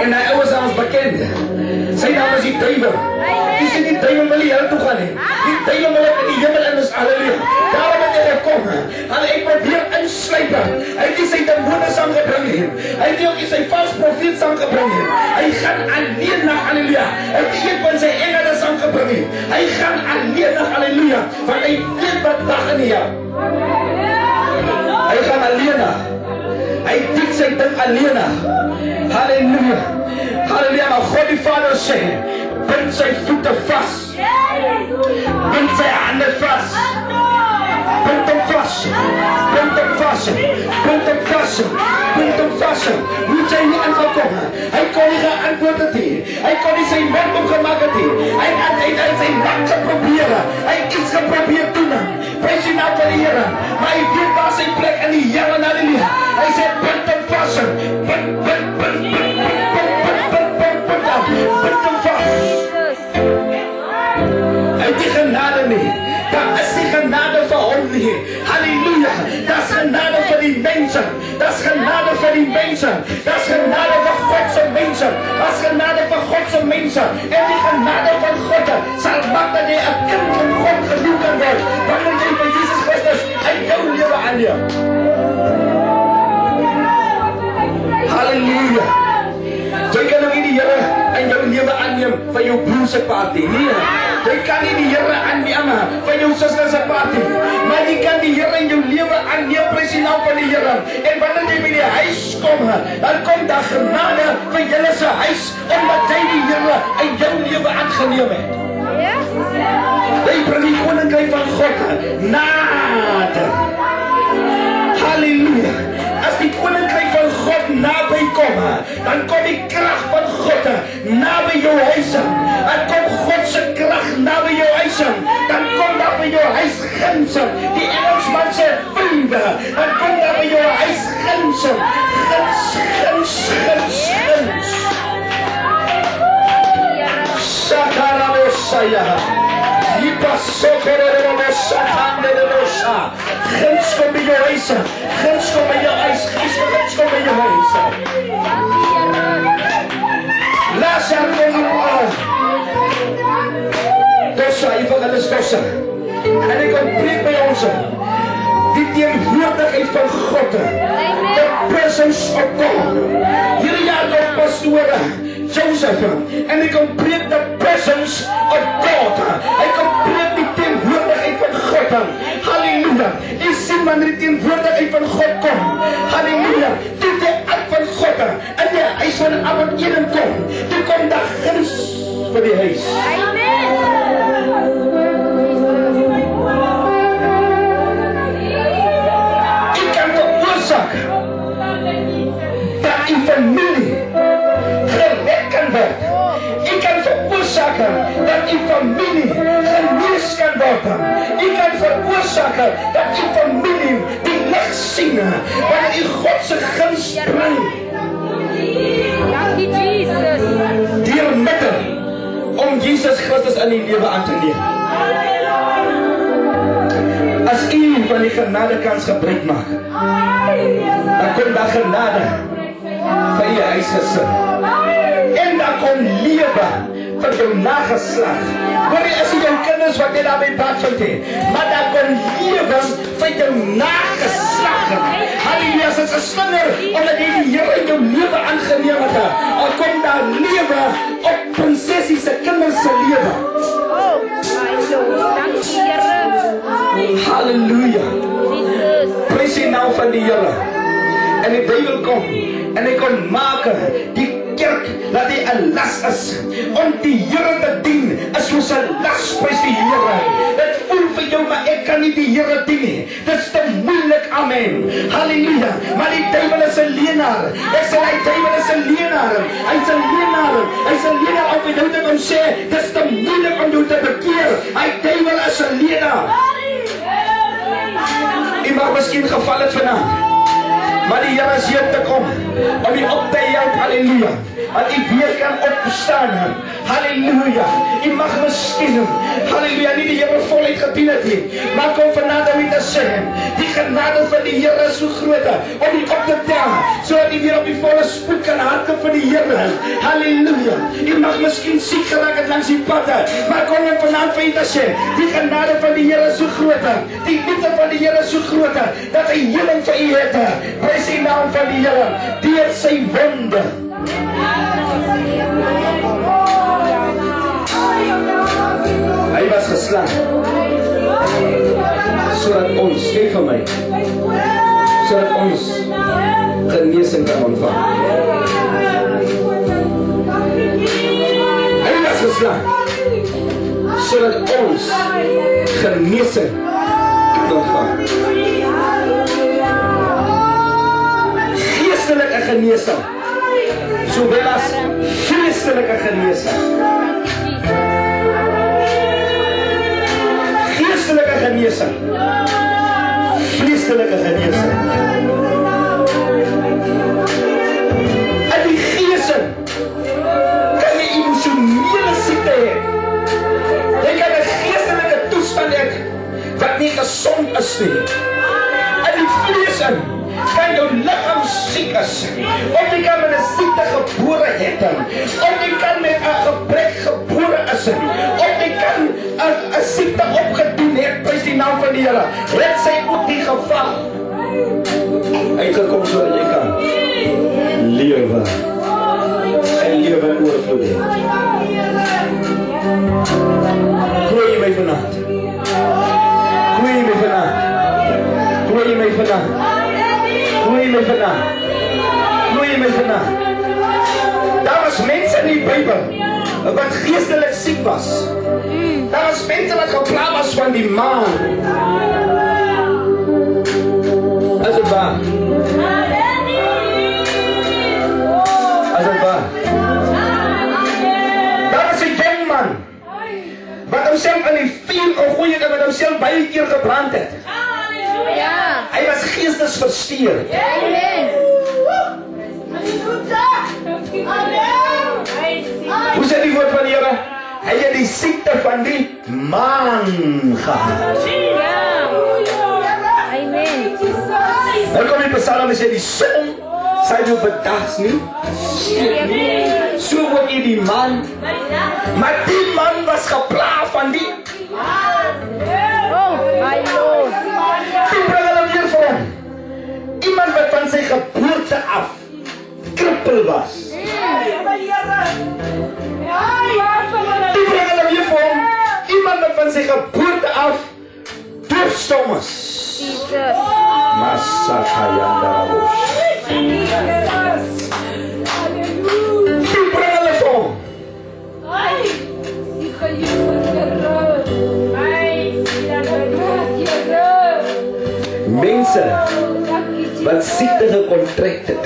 En hy was ons bekend. Sy naam is die duiwel. Dis nie die duiwel wil hier toe gaan nie. Die duiwel wil in die hemel in is, halleluja. Daarom het hy gekom. En hy probeer insluip. Hy het nie sy demone saamgebring nie. Hy het nie ook sy valse profeet saamgebring nie. Hy gaan alleen na, halleluja. Hy het nie een van sy engele saamgebring nie. Hy gaan alleen na, halleluja. Want hy weet wat dag in die hel. Hy gaan alleen na. Hy doen sy ding alleen na. Halleluja. Halleluja, maar God die Vader sê, bind sy voete vas. Bind sy hande vas. Bind hom vas. Bind hom vas. Bind hom vas. Bind hom vas. Hoe het hy nie ingekom? Hy kon nie geantwoord het nie. Hy kon nie sy mond opgemaak het nie. Hy het sy mak geprobeer. Hy het iets geprobeer doen. Prys die naam van die Here. Maar hy weet waar sy plek in die hel en halleluja. Hy sê, bind hom vas. Bind hom vas. Hy het die genade nie. Daar is die genade vir hom nie. Halleluja. Dat is genade vir die mense. Dat is genade vir die mense. Dat is genade vir Godse mense. Dat is genade vir Godse mense. En die genade van God sal maak dat jy 'n kind van God genoem kan word. Wanneer jy by Jesus Christus in jou lewe aanneem. Halleluja. Jy kan ook nie die Here in jou lewe aanneem van jou broer se party nie. Jy kan nie die Here aanneem van jou suster se party. Maar jy kan die Here in jou lewe aanneem, prys die naam van die Here. En wanneer jy by die huis kom kom, dan kom daar genade vir julle se huis, omdat jy die Here in jou lewe aangeneem het. Jy bring die koninkryk van God nader. Halleluja. As die koninkryk van God naby kom, dan kom die krag van God naby jou huis. Dan kom God se krag naby jou huis. Dan kom daar by jou huis guns. Die Engelsman sê vriende. Dan kom daar by jou huis guns. Guns. Sakarabosaya. Guns kom by jou huis. Guns kom by jou huis. Guns kom by jou huis. Laat jaar kom op. Dosa, even alles dosa. En ek kom preek by ons. Die teenwoordigheid van God. The presence of God. Hierdie jaar nog pastoor Joseph. En ek kom preek the presence of God. Ek kom preek die teenwoordigheid van God. Halleluja. Jy sien wanneer die teenwoordigheid van God kom. Halleluja. Toe die uit van God in die huis van Abba Eden kom. Toe kom daar guns vir die huis. Amen. Ek kan veroorsaak dat die familie gered kan word. Ek kan veroorsaak dat die familie genees kan word. Ek kan veroorsaak dat die familie die lig sien wanneer die God se guns bring. Dankie Jesus. Deur middel om Jesus Christus in die lewe aan te neem. As u van die genadekans gebruik maak, dan kom daar genade vir jou huisgesin. En dan kom lewe vir jou nageslag. Hoor jy, is jou kinders wat jy daarmee bad vind he, maar dan kom lewe vir jou nageslag. Halleluja, as het geslinger, omdat jy die Here in jou lewe aangeneem het, dan kom daar lewe op prinsesie se kinders se lewe. Oh, my Lord. Dankie Here. Halleluja. Jesus. Prys die naam van die Here. En die duiwel kom en hy kon maak die kerk dat hy 'n las is. Om die Here te dien is soos 'n las, prys die Here. Dit voel vir jou, maar ek kan nie die Here dien nie. Dit is te moeilik, amen. Halleluja. Maar die duiwel is 'n leenaar. Ek sê die duiwel is 'n leenaar. Hy's 'n leenaar. Hy's 'n leenaar op jou te kom sê, dit is te moeilik om jou te bekeer. Hy duiwel is 'n leenaar. Jy mag miskien geval het vanaand, maar die Here is hier te kom om jy op te help. Halleluja. Dat jy weer kan opstaan. Halleluja. Jy mag miskien, halleluja, nie die Here voluit gedien het nie, maar kom vanaand om jy te sê, die genade van die Here is so groot om jy op te tel, sodat jy weer op die volle spoed kan hardloop vir die Here. Halleluja. Jy mag miskien siek geraak het langs die pad, maar kom om vanaand vir jy te sê, die genade van die Here is so groot, die liefde van die Here is so groot, dat hy heling vir jy het. Prys die naam van die Here, deur sy wonde. Hy was geslaan sodat ons, sê vir my, sodat ons genesing kan ontvang. Hy was geslaan sodat ons genesing kan ontvang. Geestelike genesing sowel as vleeselike genesing. Geestelike genesing, vleeselike genesing. In die gees kan jy emosionele siekte hê. Jy kan 'n geestelike toestand hê wat nie gesond is nie. In die vlees kan jou liggaam siek is, of jy kan met 'n siekte gebore het, of jy kan met 'n gebrek gebore is, of jy kan 'n siekte opgedoen het. Prys die naam van die Here. Het sy ook die geval uitgekom sodat jy kan lewe en lewe in oorvloed hê. Gooi jy my vanaand? Gooi jy my vanaand? Gooi jy my vanaand? Gooi my vanaand. my vandag? Daar was mense in die Bybel wat geestelik siek was. Daar was mense wat gepla was van die maan. As het waar? As het waar? Daar was 'n jong man wat homself in die vuur gegooid het en wat homself baie keer gebrand het. Ja. Hy was geestesversteurd. Amen. Hoe sê die woord van die Here? Hy het die siekte van die maan gehad. Ja. Amen. Dan kom die Psalm en sê die son sy wil bedags nie. So ook die man. Maar die man was gepla van die. Oh, my Lord. Die bring hulle weer vir hom. Iemand wat van sy geboorte af krippel was. Die bring hulle weer vir hom. Iemand wat van sy geboorte af doofstom is. Jesus. Masakayandarabosh. Die bring hulle vir hom. Mense wat siekte gekontrak het,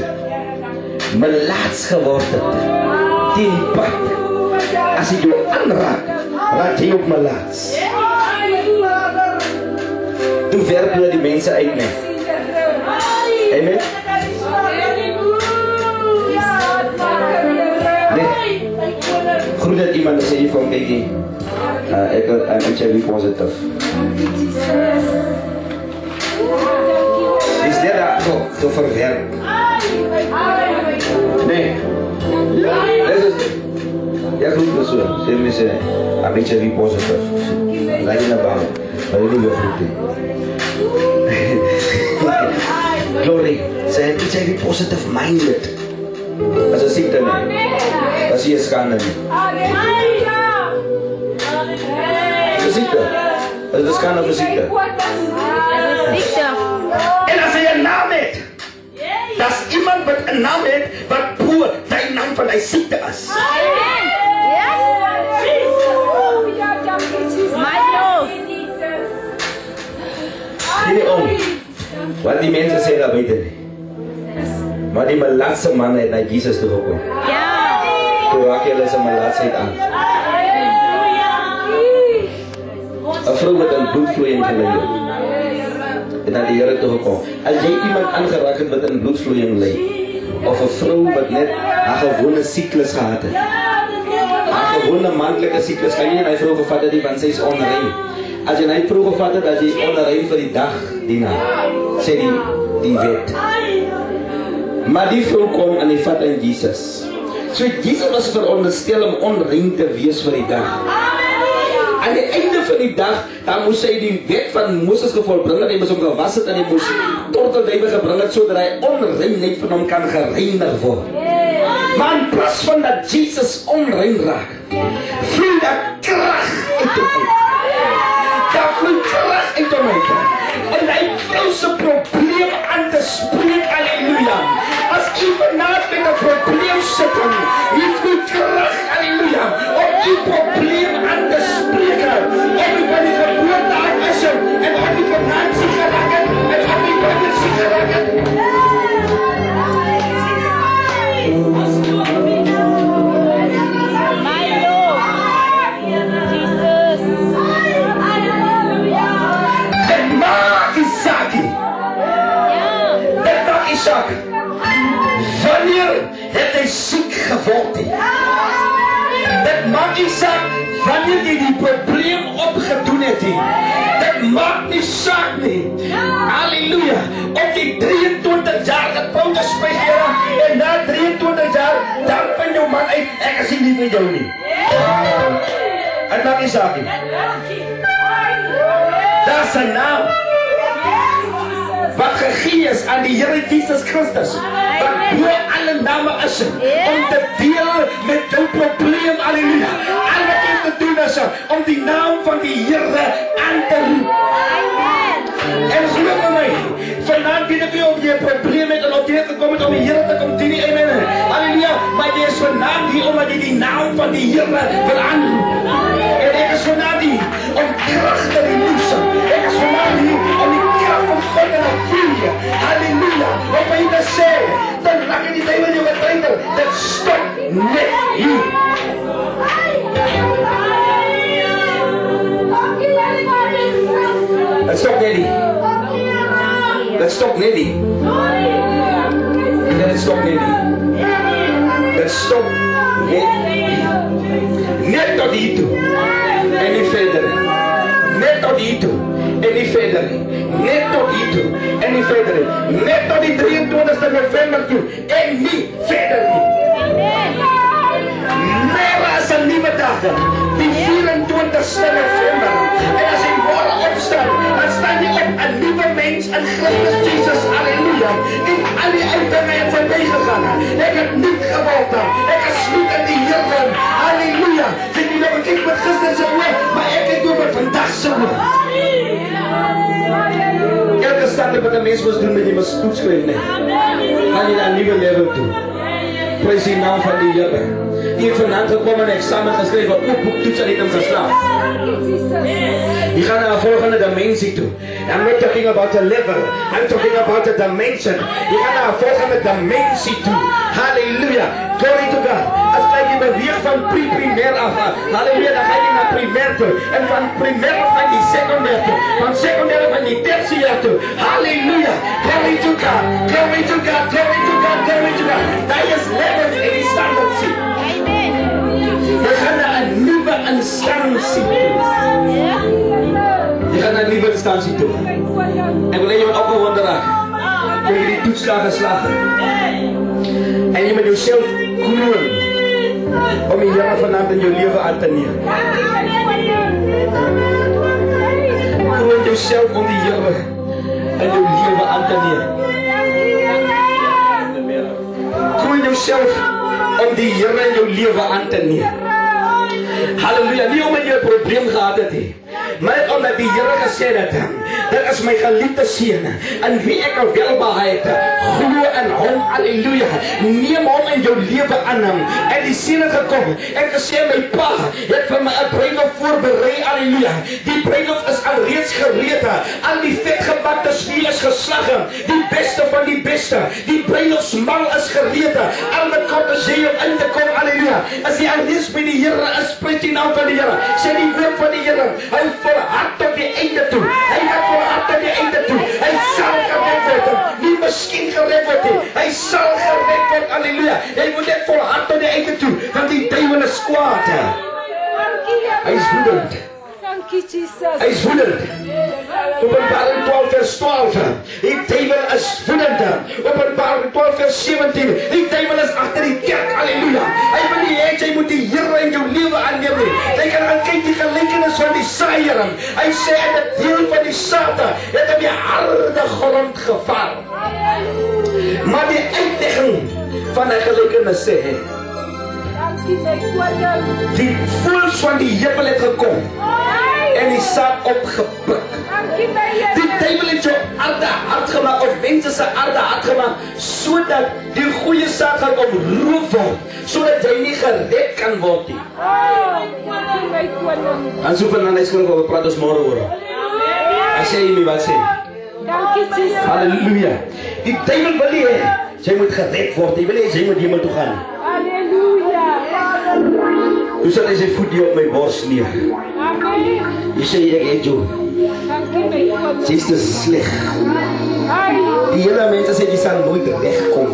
melaats geword het, teen pad. As jy jou aanraak, raak jy ook melaats. Toe werp hulle die mense uit nie. Amen. Nee. Groet dat iemand sê jy van kykie. I'm HIV positive. Is dit daar te verwerk? Nee. Ja, groet me so. Sê my sê, I'm HIV positive. Laat jy na bang. Maar jy nie jou groet nie. Glory, sy het HIV positive minded. As 'n siekte nie. As jy 'n skande nie. As 'n siekte. As 'n skande of 'n siekte. En as jy 'n naam het, dat iemand wat 'n naam het wat bo die naam van hy siekte is. Amen. Yes. My Lord. Hierdie om, wat die mense sê daar buite nie. Maar die melaatse man het na Jesus toe gekom. Ja. Toe raak hulle sy melaatsheid aan. 'n vrou met 'n bloedvloeiing gelei en na die Here toe gekom. As jy iemand aangeraak het met 'n bloedvloeiing ly, of 'n vrou wat net haar gewone siklus gehad het, haar gewone maandelike siklus, kan jy nie hy vrou gevat het want sy is onrein. As jy hy vrou gevat het, as jy onrein vir die dag dien, sê die wet. Maar die vrou kom en hy vat in Jesus. So Jesus was veronderstel om onrein te wees vir die dag. Aan die einde van die dag, dan moes hy die wet van Moses gevolbring het, hy moes hom gewas het en hy moes tortelduwe gebring het, sodat hy onreinheid van hom kan gereinig word. Maar in plaas van dat Jesus onrein raak, vloei daar krag uit hom. Daar vloei krag uit hom uit. En hy vrou se probleem aan te spreek, halleluja. As u vanavond met 'n probleem sit, hy vloei krag, halleluja, om die probleem aan te spreek. Of u van die geboorte af is, en of u vanavond siek geraak het, en of u vanavond siek geraak het. My Lord. Jesus. Dit maak Isaakie. Ja. Dit maak Isak. Wanneer het hy siek geword het? Dit maak Isak wanneer jy die probleem opgedoen het. Dit maak nie saak nie. Halleluja. Op die 23 jaar getrouwd is by Here, en na 23 jaar dan van jou man uit, ek is nie vir jou nie. Dit maak nie saak nie. Dat is 'n naam wat gegee is aan die Here Jesus Christus, wat bo alle name is, om te deel met jou probleem, halleluja. Al wat jy te doen is, om die naam van die Here aan te roep. En glo my, vanavond weet ek nie of jy 'n probleem het, en of jy gekom het om die Here te kom dien, amen. jy die naam van die Here wil aanroep. En ek is vanaf hier om krag te release. Ek is vanaf hier om die krag van God te voel. Halleluja. Wat jy dan sê, dan raak jy die duiwel jou getreinder. Dit stop net hier. Let's stop net hier. Let's stop net hier. Let's stop net hier. Let's stop net hier. Net tot hier toe. En nie verder. Net tot hier toe. En nie verder. Net tot hier toe. En nie verder. Net tot die 23 November toe. En nie verder nie. Meer as 'n nuwe dag. Die 24ste November. En as jy morgen opstaan, dan staan jy op 'n nuwe mens in Christus Jesus. Halleluja. En al die ou dinge het verby gegaan. Ek het niet geword. Ek is niet in die Here. Halleluja. Sien jy nou ek met gister se oor, maar ek het ook met vandag se oor. Elke stap wat 'n mens moet doen met jy moet toets skryf net. Gaan jy na 'n nuwe level toe. Prys die naam van die Here. Die het vanaand gekom en eksamen geskryf wat ook boektoets aan het hem geslaag. Je gaat naar een volgende dimensie toe. I'm not talking about a level. I'm talking about a dimension. Je gaat naar een volgende dimensie toe. Halleluja. Glory to God. Als je beweegt van primair af. Halleluja. Dan ga je naar primair toe. En van primair van die secundair toe. Van secundair van die tertiair toe. Halleluja. Glory to God. Glory to God. Glory to God. Glory to God. Dat is levels in die standaard. We gaan naar een nieuwe instantie toe. Je gaat naar een nieuwe instantie toe. En wanneer je wat opgewonden raakt, kun je die toetslagen slagen. En je moet jezelf groeien om je Here vanavond in je leven aan te nemen. Groei jezelf om die Here in je leven aan te nemen. Groei jezelf om die Here in jou lewe aan te neem. Halleluja, nie omdat jy 'n probleem gehad het nie, maar omdat die Here gesê het, dit is my geliefde seun, in wie ek welbehaag het, glo in hom, halleluja, neem hom in jou lewe aan hom, en die seun het gekom, en gesê my pa, het vir my 'n bruiloft voorberei, halleluja, die bruiloft is alreeds gereed, al die vetgebakte spier is geslag, die beste van die beste, die bruiloftsmal is gereed, al met kort as jy om in te kom, halleluja, as jy alreeds by die Here is, prys die naam van die Here, sê die woord van die Here, hy volhard tot die einde toe, hy het volhard tot die einde toe, hy sal gered word, nie miskien gered word nie, hy sal gered word, halleluja, hy moet net volhard tot die einde toe, want die duiwel is kwaad, hy is woedend, hy is woedend, Openbaring 12 vers 12, die duiwel is woedend, Openbaring 12 vers 17, die duiwel is agter die kerk, halleluja, hy wil nie hê jy moet die Here in jou lewe aanneem nie, jy kan aan kyk die gelykenis van die saaier, hy sê in die deel van die saad, het op die harde grond geval, maar die uitlegging van die gelykenis sê, die voels van die heuwel het gekom, en die saad opgepik. Die duiwel het jou aarde hard gemaak, of mense se aarde hard gemaak, sodat die goeie saad gaan omroof word, sodat jy nie gered kan word nie. En so van hy skryf oor praat ons môre oor. Hy sê nie wat sê. Halleluja. Die duiwel wil nie hê jy moet gered word, hy wil hê jy moet hemel toe gaan. Toe sal hy sy voet hier op my bors neer. Jy sê ek het jou. Sy is te sleg. Die hele mense sê jy sal nooit wegkom.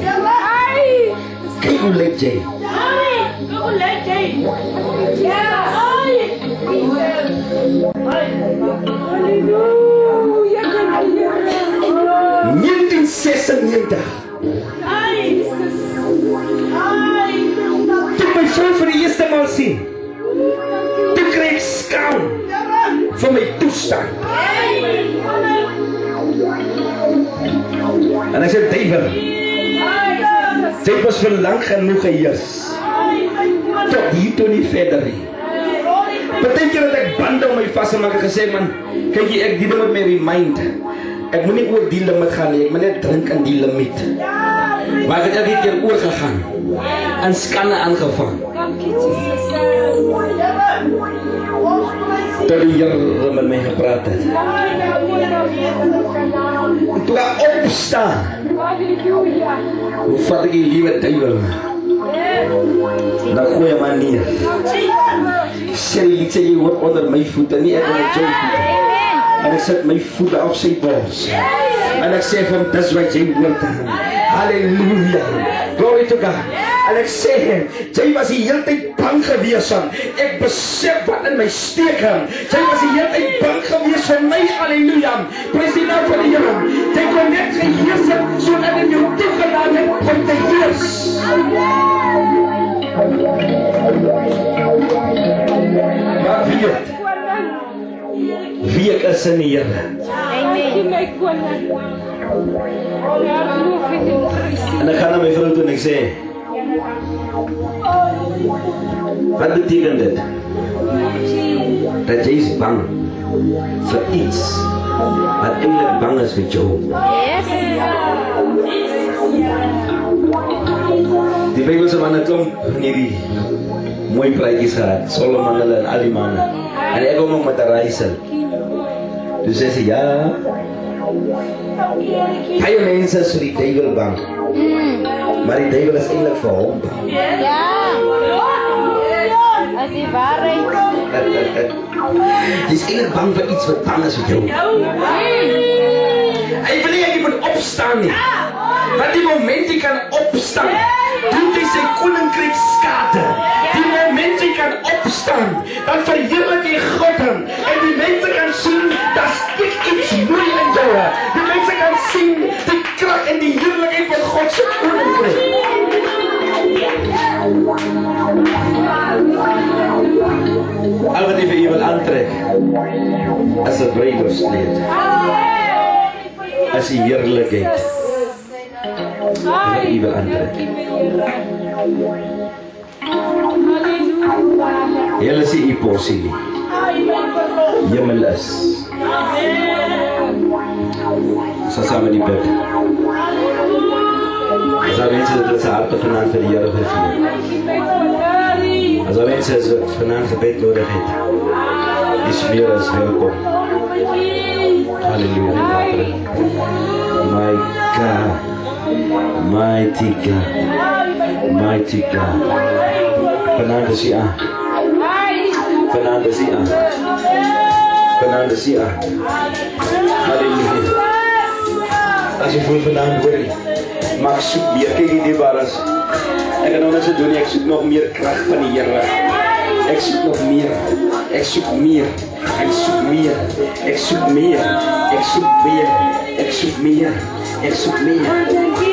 Kyk hoe lyk jy. Hoe lyk jy? 1996. Toe my vrou vir die eerste maal sien, toe kry ek skaam vir my toestand. En ek sê, duiwel, sy was verlang genoeg geheers, tot hier toe nie verder nie. Betekent dat ek bande om my vast en ek gesê, man, kyk jy, ek deal met my remind, ek moet nie oor die limit gaan nie, ek moet net drink in die limiet. Maar ek het elke keer oorgegaan, en skanne aangevang. Dankie Jesus. Tot die Here met my gepraat het. Toe ek opstaan, Halleluja. hoe vat ek die liewe duiwel na goeie manier. Sê jy hoor onder my voete, nie ek in die jou voete. En ek sit my voete op sy bors. En ek sê vir hom, dis wat jy hoort. Halleluja. Glory to God. En ek sê hem, jy was die hele tyd bang gewees van, ek besef wat in my steek hang. Jy was die hele tyd bang gewees van my, halleluja. Prys die naam van die Here. Jy kon net geheers het, so dat in jou toegelaat het, om te heers. Maar wie ek is in die Here. En ek gaan na my vrou toe en ek sê, wat beteken dit? Dat jy is bang vir iets wat eintlik bang is vir jou. Die Bybel sê man, het klomp van hierdie mooi praatjies gehad, Solomon hulle en al die manne. En ek kom ook met 'n reisel. Dus sê sy, ja, baie mense is vir die duiwel bang. Maar die duiwel is eintlik vir hom bang. Ja. As die waarheid. Jy is eintlik bang vir iets wat bang is vir jou. Hy wil nie jy moet opstaan nie. Want die moment jy kan opstaan, doen jy sy koninkryk skade. Die moment jy kan opstaan, dan verheerlik jy God hom. En die mense kan sien, dat ek iets mooi in jou. Die mense kan sien, die krag en die heerlijkheid van God se koninkryk. Al wat jy vir iemand aantrek, as 'n bruilofskleed, as die heerlikheid, wat jy wil aantrek. Julle is die porsie nie. Hemel is. Ons saam in die bid. As daar mense dit sy harte vanaand vir die Here gegee. As daar mense vanaand gebed nodig het, is meer as welkom. Halleluja. My God. Mighty God. Mighty God. Vanaand is hy aan. Vanaand is hy aan. Vanaand is hy aan. Halleluja. As jy voel vanaand hoor, maar ek soek meer, kyk die debaras. Ek kan nou net so doen, ek soek nog meer krag van die Here. Ek soek nog meer. Ek soek meer. Ek soek meer. Ek soek meer. Ek soek meer. Ek soek meer. Ek soek meer.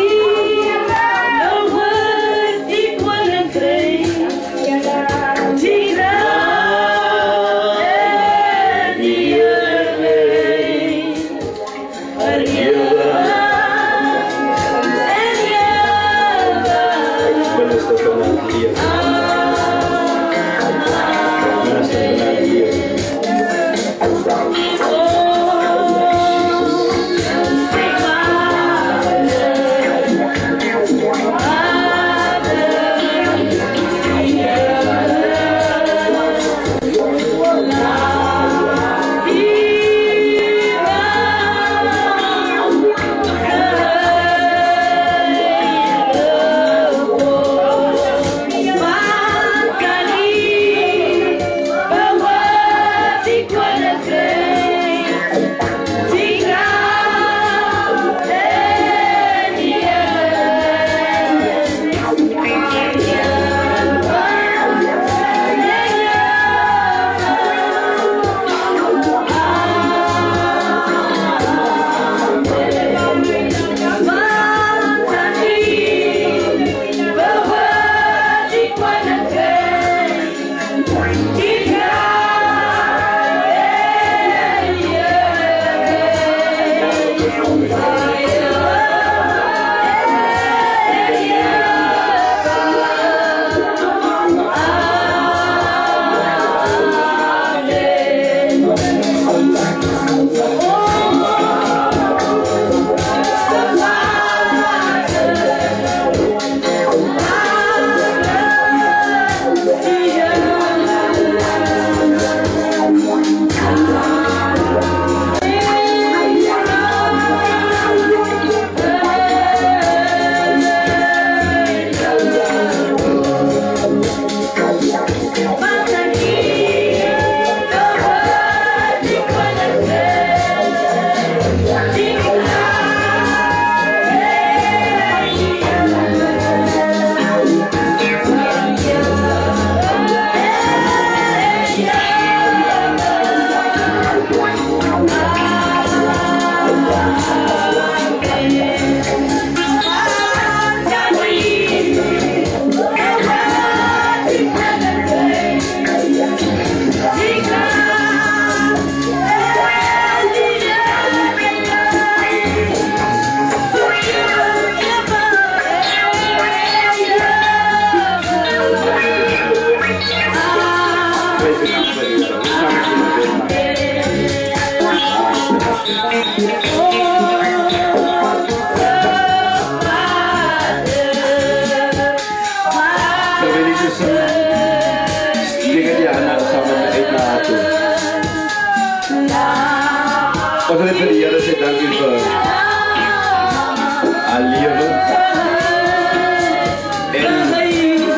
Sabi ni Susan, hindi ka di anak sama na kahit na ato. Pasal itu dia ada sedang kita alia tu,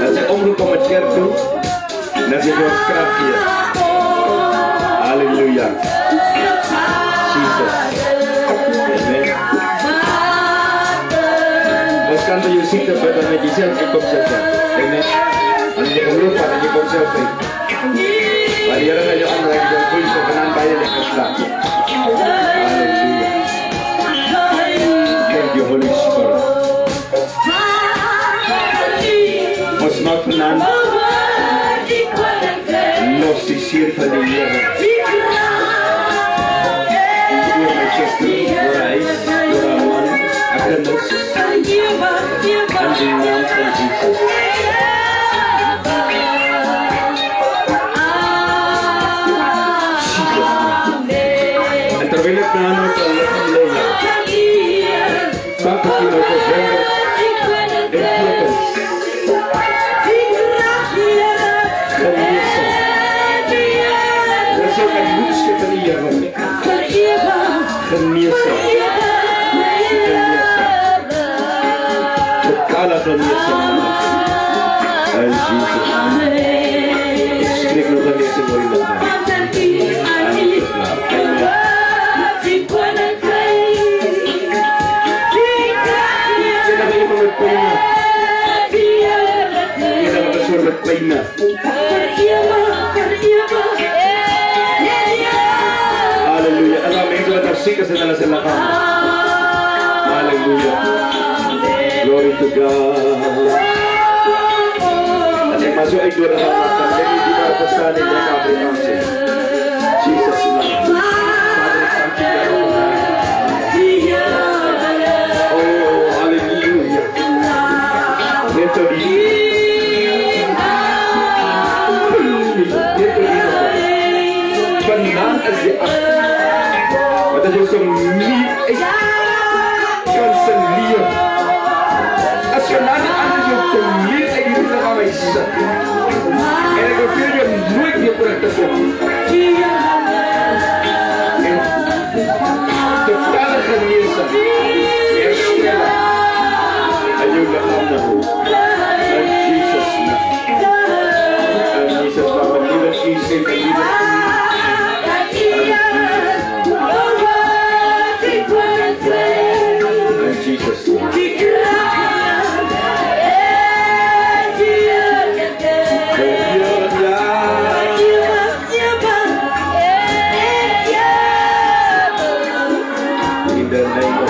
nasi umur komersial tu, nasi jual scrap dia. Hallelujah, Jesus, Amen. Bahkan tu Yusuf terpada magician ikut saja, Amen. Anda umur pada ikut saja. Bariaran aja anda lagi jual kuis sebenarnya bayar dekat lah. Hallelujah. Thank you, Holy Spirit. Mas Magnan, no sisir familiar. Your Majesty, your eyes, your aman, against, and denounce from Jesus. Terbilang penano kalau lelah, sampai kita berjaya, berjaya, berjaya, rasakan lucu peniyar, berjaya, berjaya, berkala berjaya, and Jesus, speak no berjaya semua ini. Lainnya. Haleluya. Allah itu tersikas dalam selaka. Haleluya. Glory to God. At masuk ay dua dalam mata. Jadi di bawah pesan yang kami kasih. Jesus name. Father, thank you. Oh, haleluya. Itu dia. Benar aja. Mata jauh mie, kan selia. Asyik ada jauh mie, lagi tu nak apa isya. Kalau kau yang nuik dia pun tak tahu. Tetap terbiasa. Esok, ayo dalam nahu. Jesus, Jesus Bapa, even Jesus, even Jesus. In the name of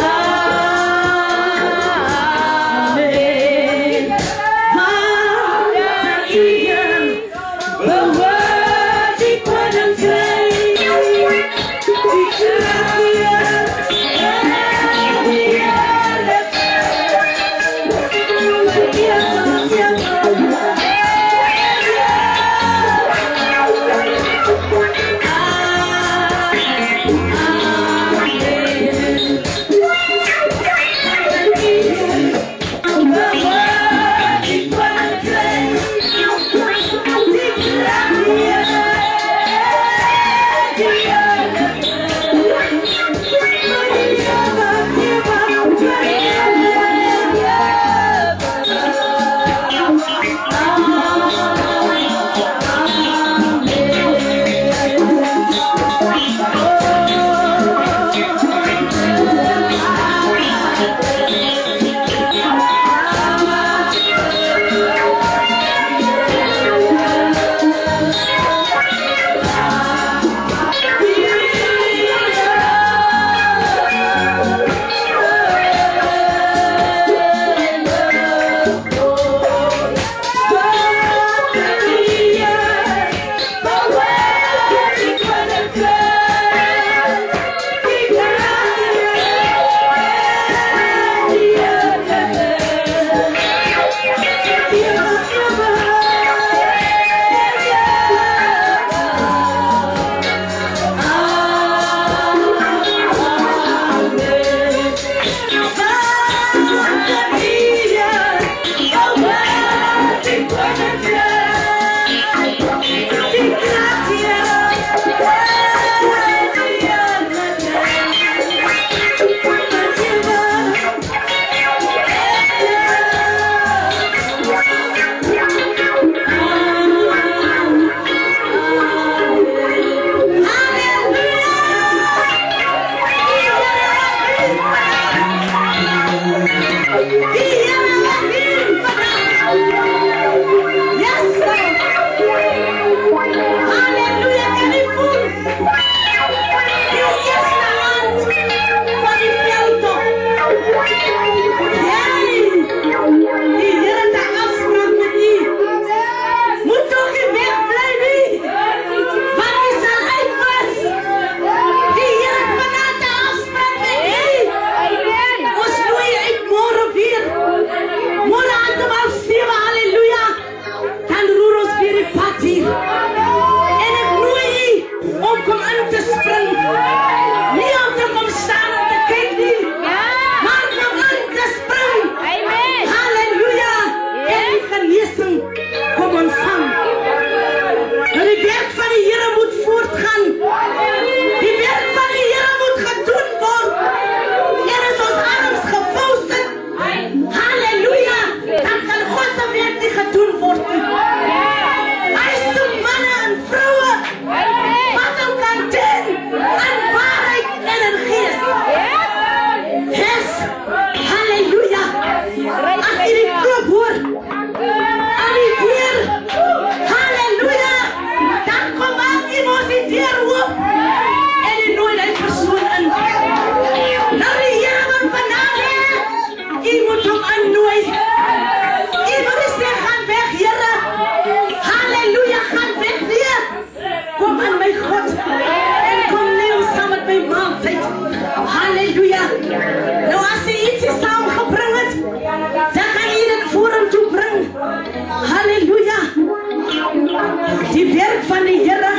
van die Here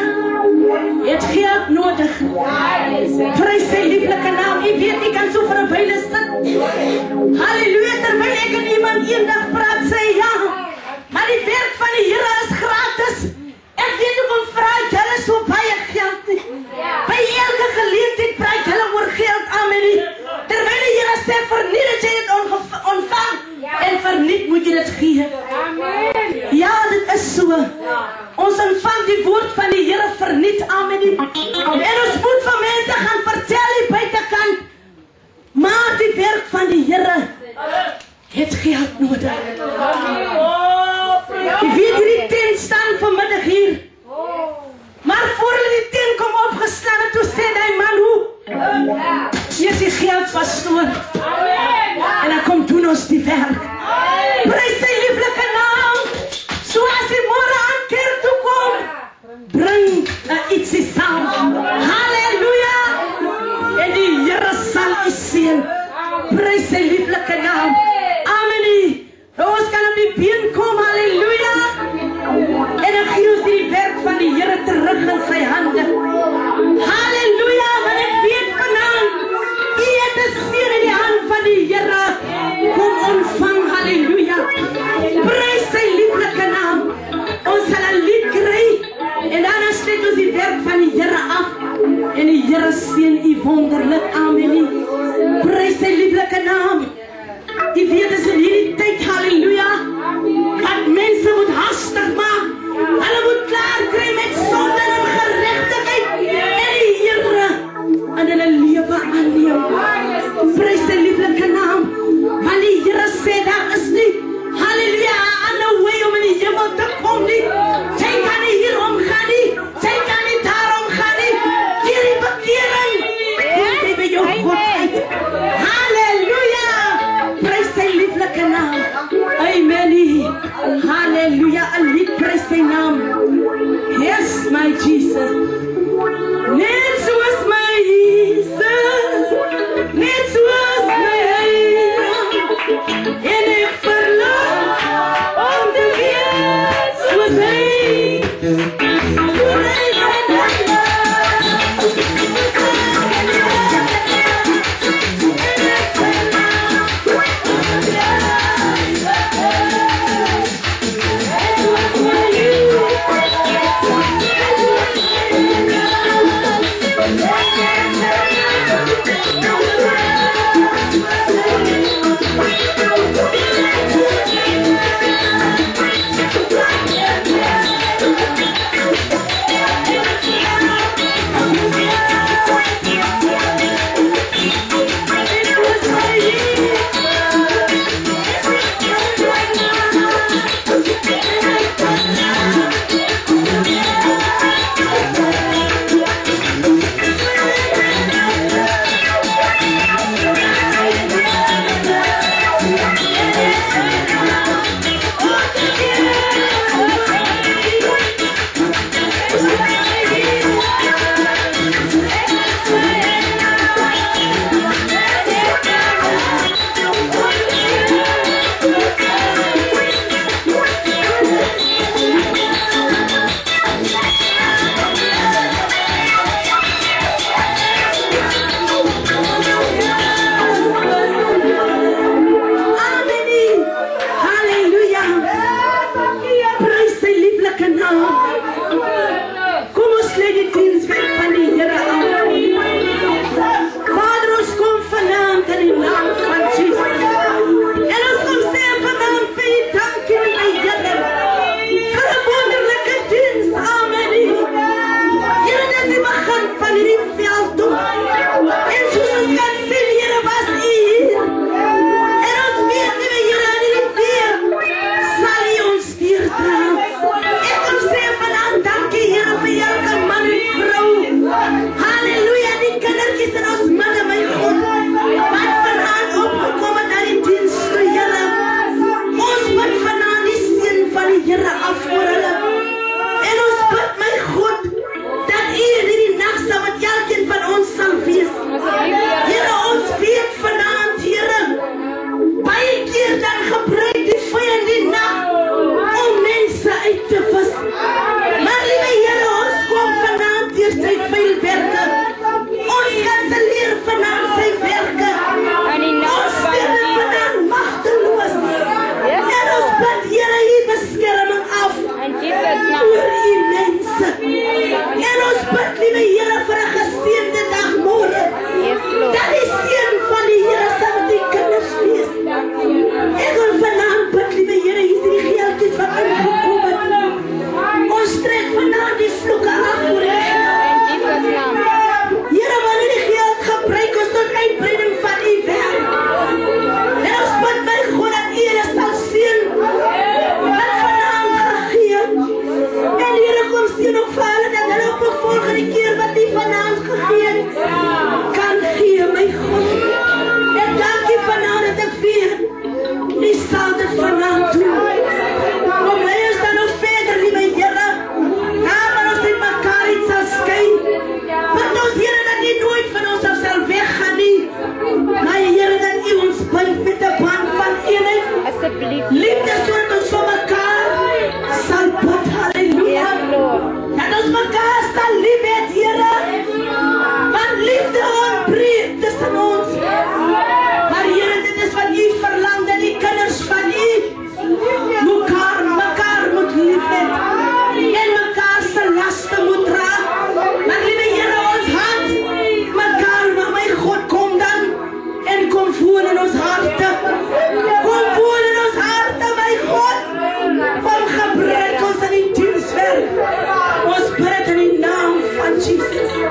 het geld nodig. Prys sy lieflike naam. Ek weet ek kan so vir 'n wyle sit. Halleluja, terwyl ek en iemand eendag praat, sê ja. Maar die werk van die Here is gratis. Ek weet hoekom vra julle so baie geld nie. By elke geleentheid praat julle oor geld, amen. Terwyl die Here sê verniet dat jy dit ontvang en verniet moet jy dit gee. Ja, dit is so. Ons ontvang die woord van die Here verniet, amen. En ons moet van mense gaan vertel die buitekant. Maar die werk van die Here het geld nodig. Jy weet hierdie tent staan vanmiddag hier. Maar voor hulle die tent kom opgeslaan en toe sê die man hoe? Jy het die geld verstoor. En dan kom doen ons die werk. Prys sy lieflike naam. So as die môre aan kerk toe kom, bring ietsie saam. Halleluja. En die Here sal u seën. Prys sy lieflike naam. Amen. Ons kan op die been kom, halleluja. En dan gee ons die werk van die Here terug in sy hande. Halleluja, want ek weet vanaand, u het 'n seën in die hand van die Here. Kom ontvang, halleluja. Prys sy lieflike naam. Ons sal 'n lied kry en dan sluit ons die werk van die Here af. En die Here seën u wonderlik, amen. Prys sy lieflike naam. Die weet is in hierdie tyd, halleluja, wat mense moet hastig maak. Hulle moet klaar kry met sonde en geregtigheid. En die Here in hulle lewe aanneem. Prys sy lieflike naam. Want die Here sê daar is nie, halleluja, 'n ander way om in die hemel te kom nie. Sy kan nie hier omgaan nie. Sy kan nie daar omgaan nie. Deur die bekering kom jy by jou Godheid. Halleluja. Prys sy lieflike naam. Amen. Halleluja. 'n lied prys sy naam. Yes, my Jesus. Net soos my Jesus. Net soos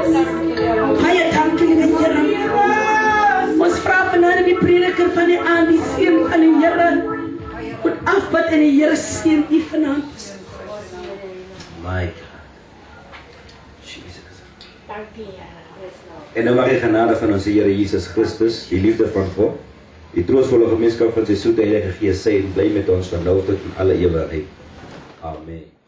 Baie dankie, Here. Ons vra vanaand die prediker van die aand, die seën van die Here. Moet afbid en die Here seën u vanaand. My God. Jesus. Dankie, Here. En nou mag die genade van ons Here Jesus Christus, die liefde van God, die troostvolle gemeenskap van sy soete Heilige Gees, sy en bly met ons van nou tot in alle ewigheid. Amen.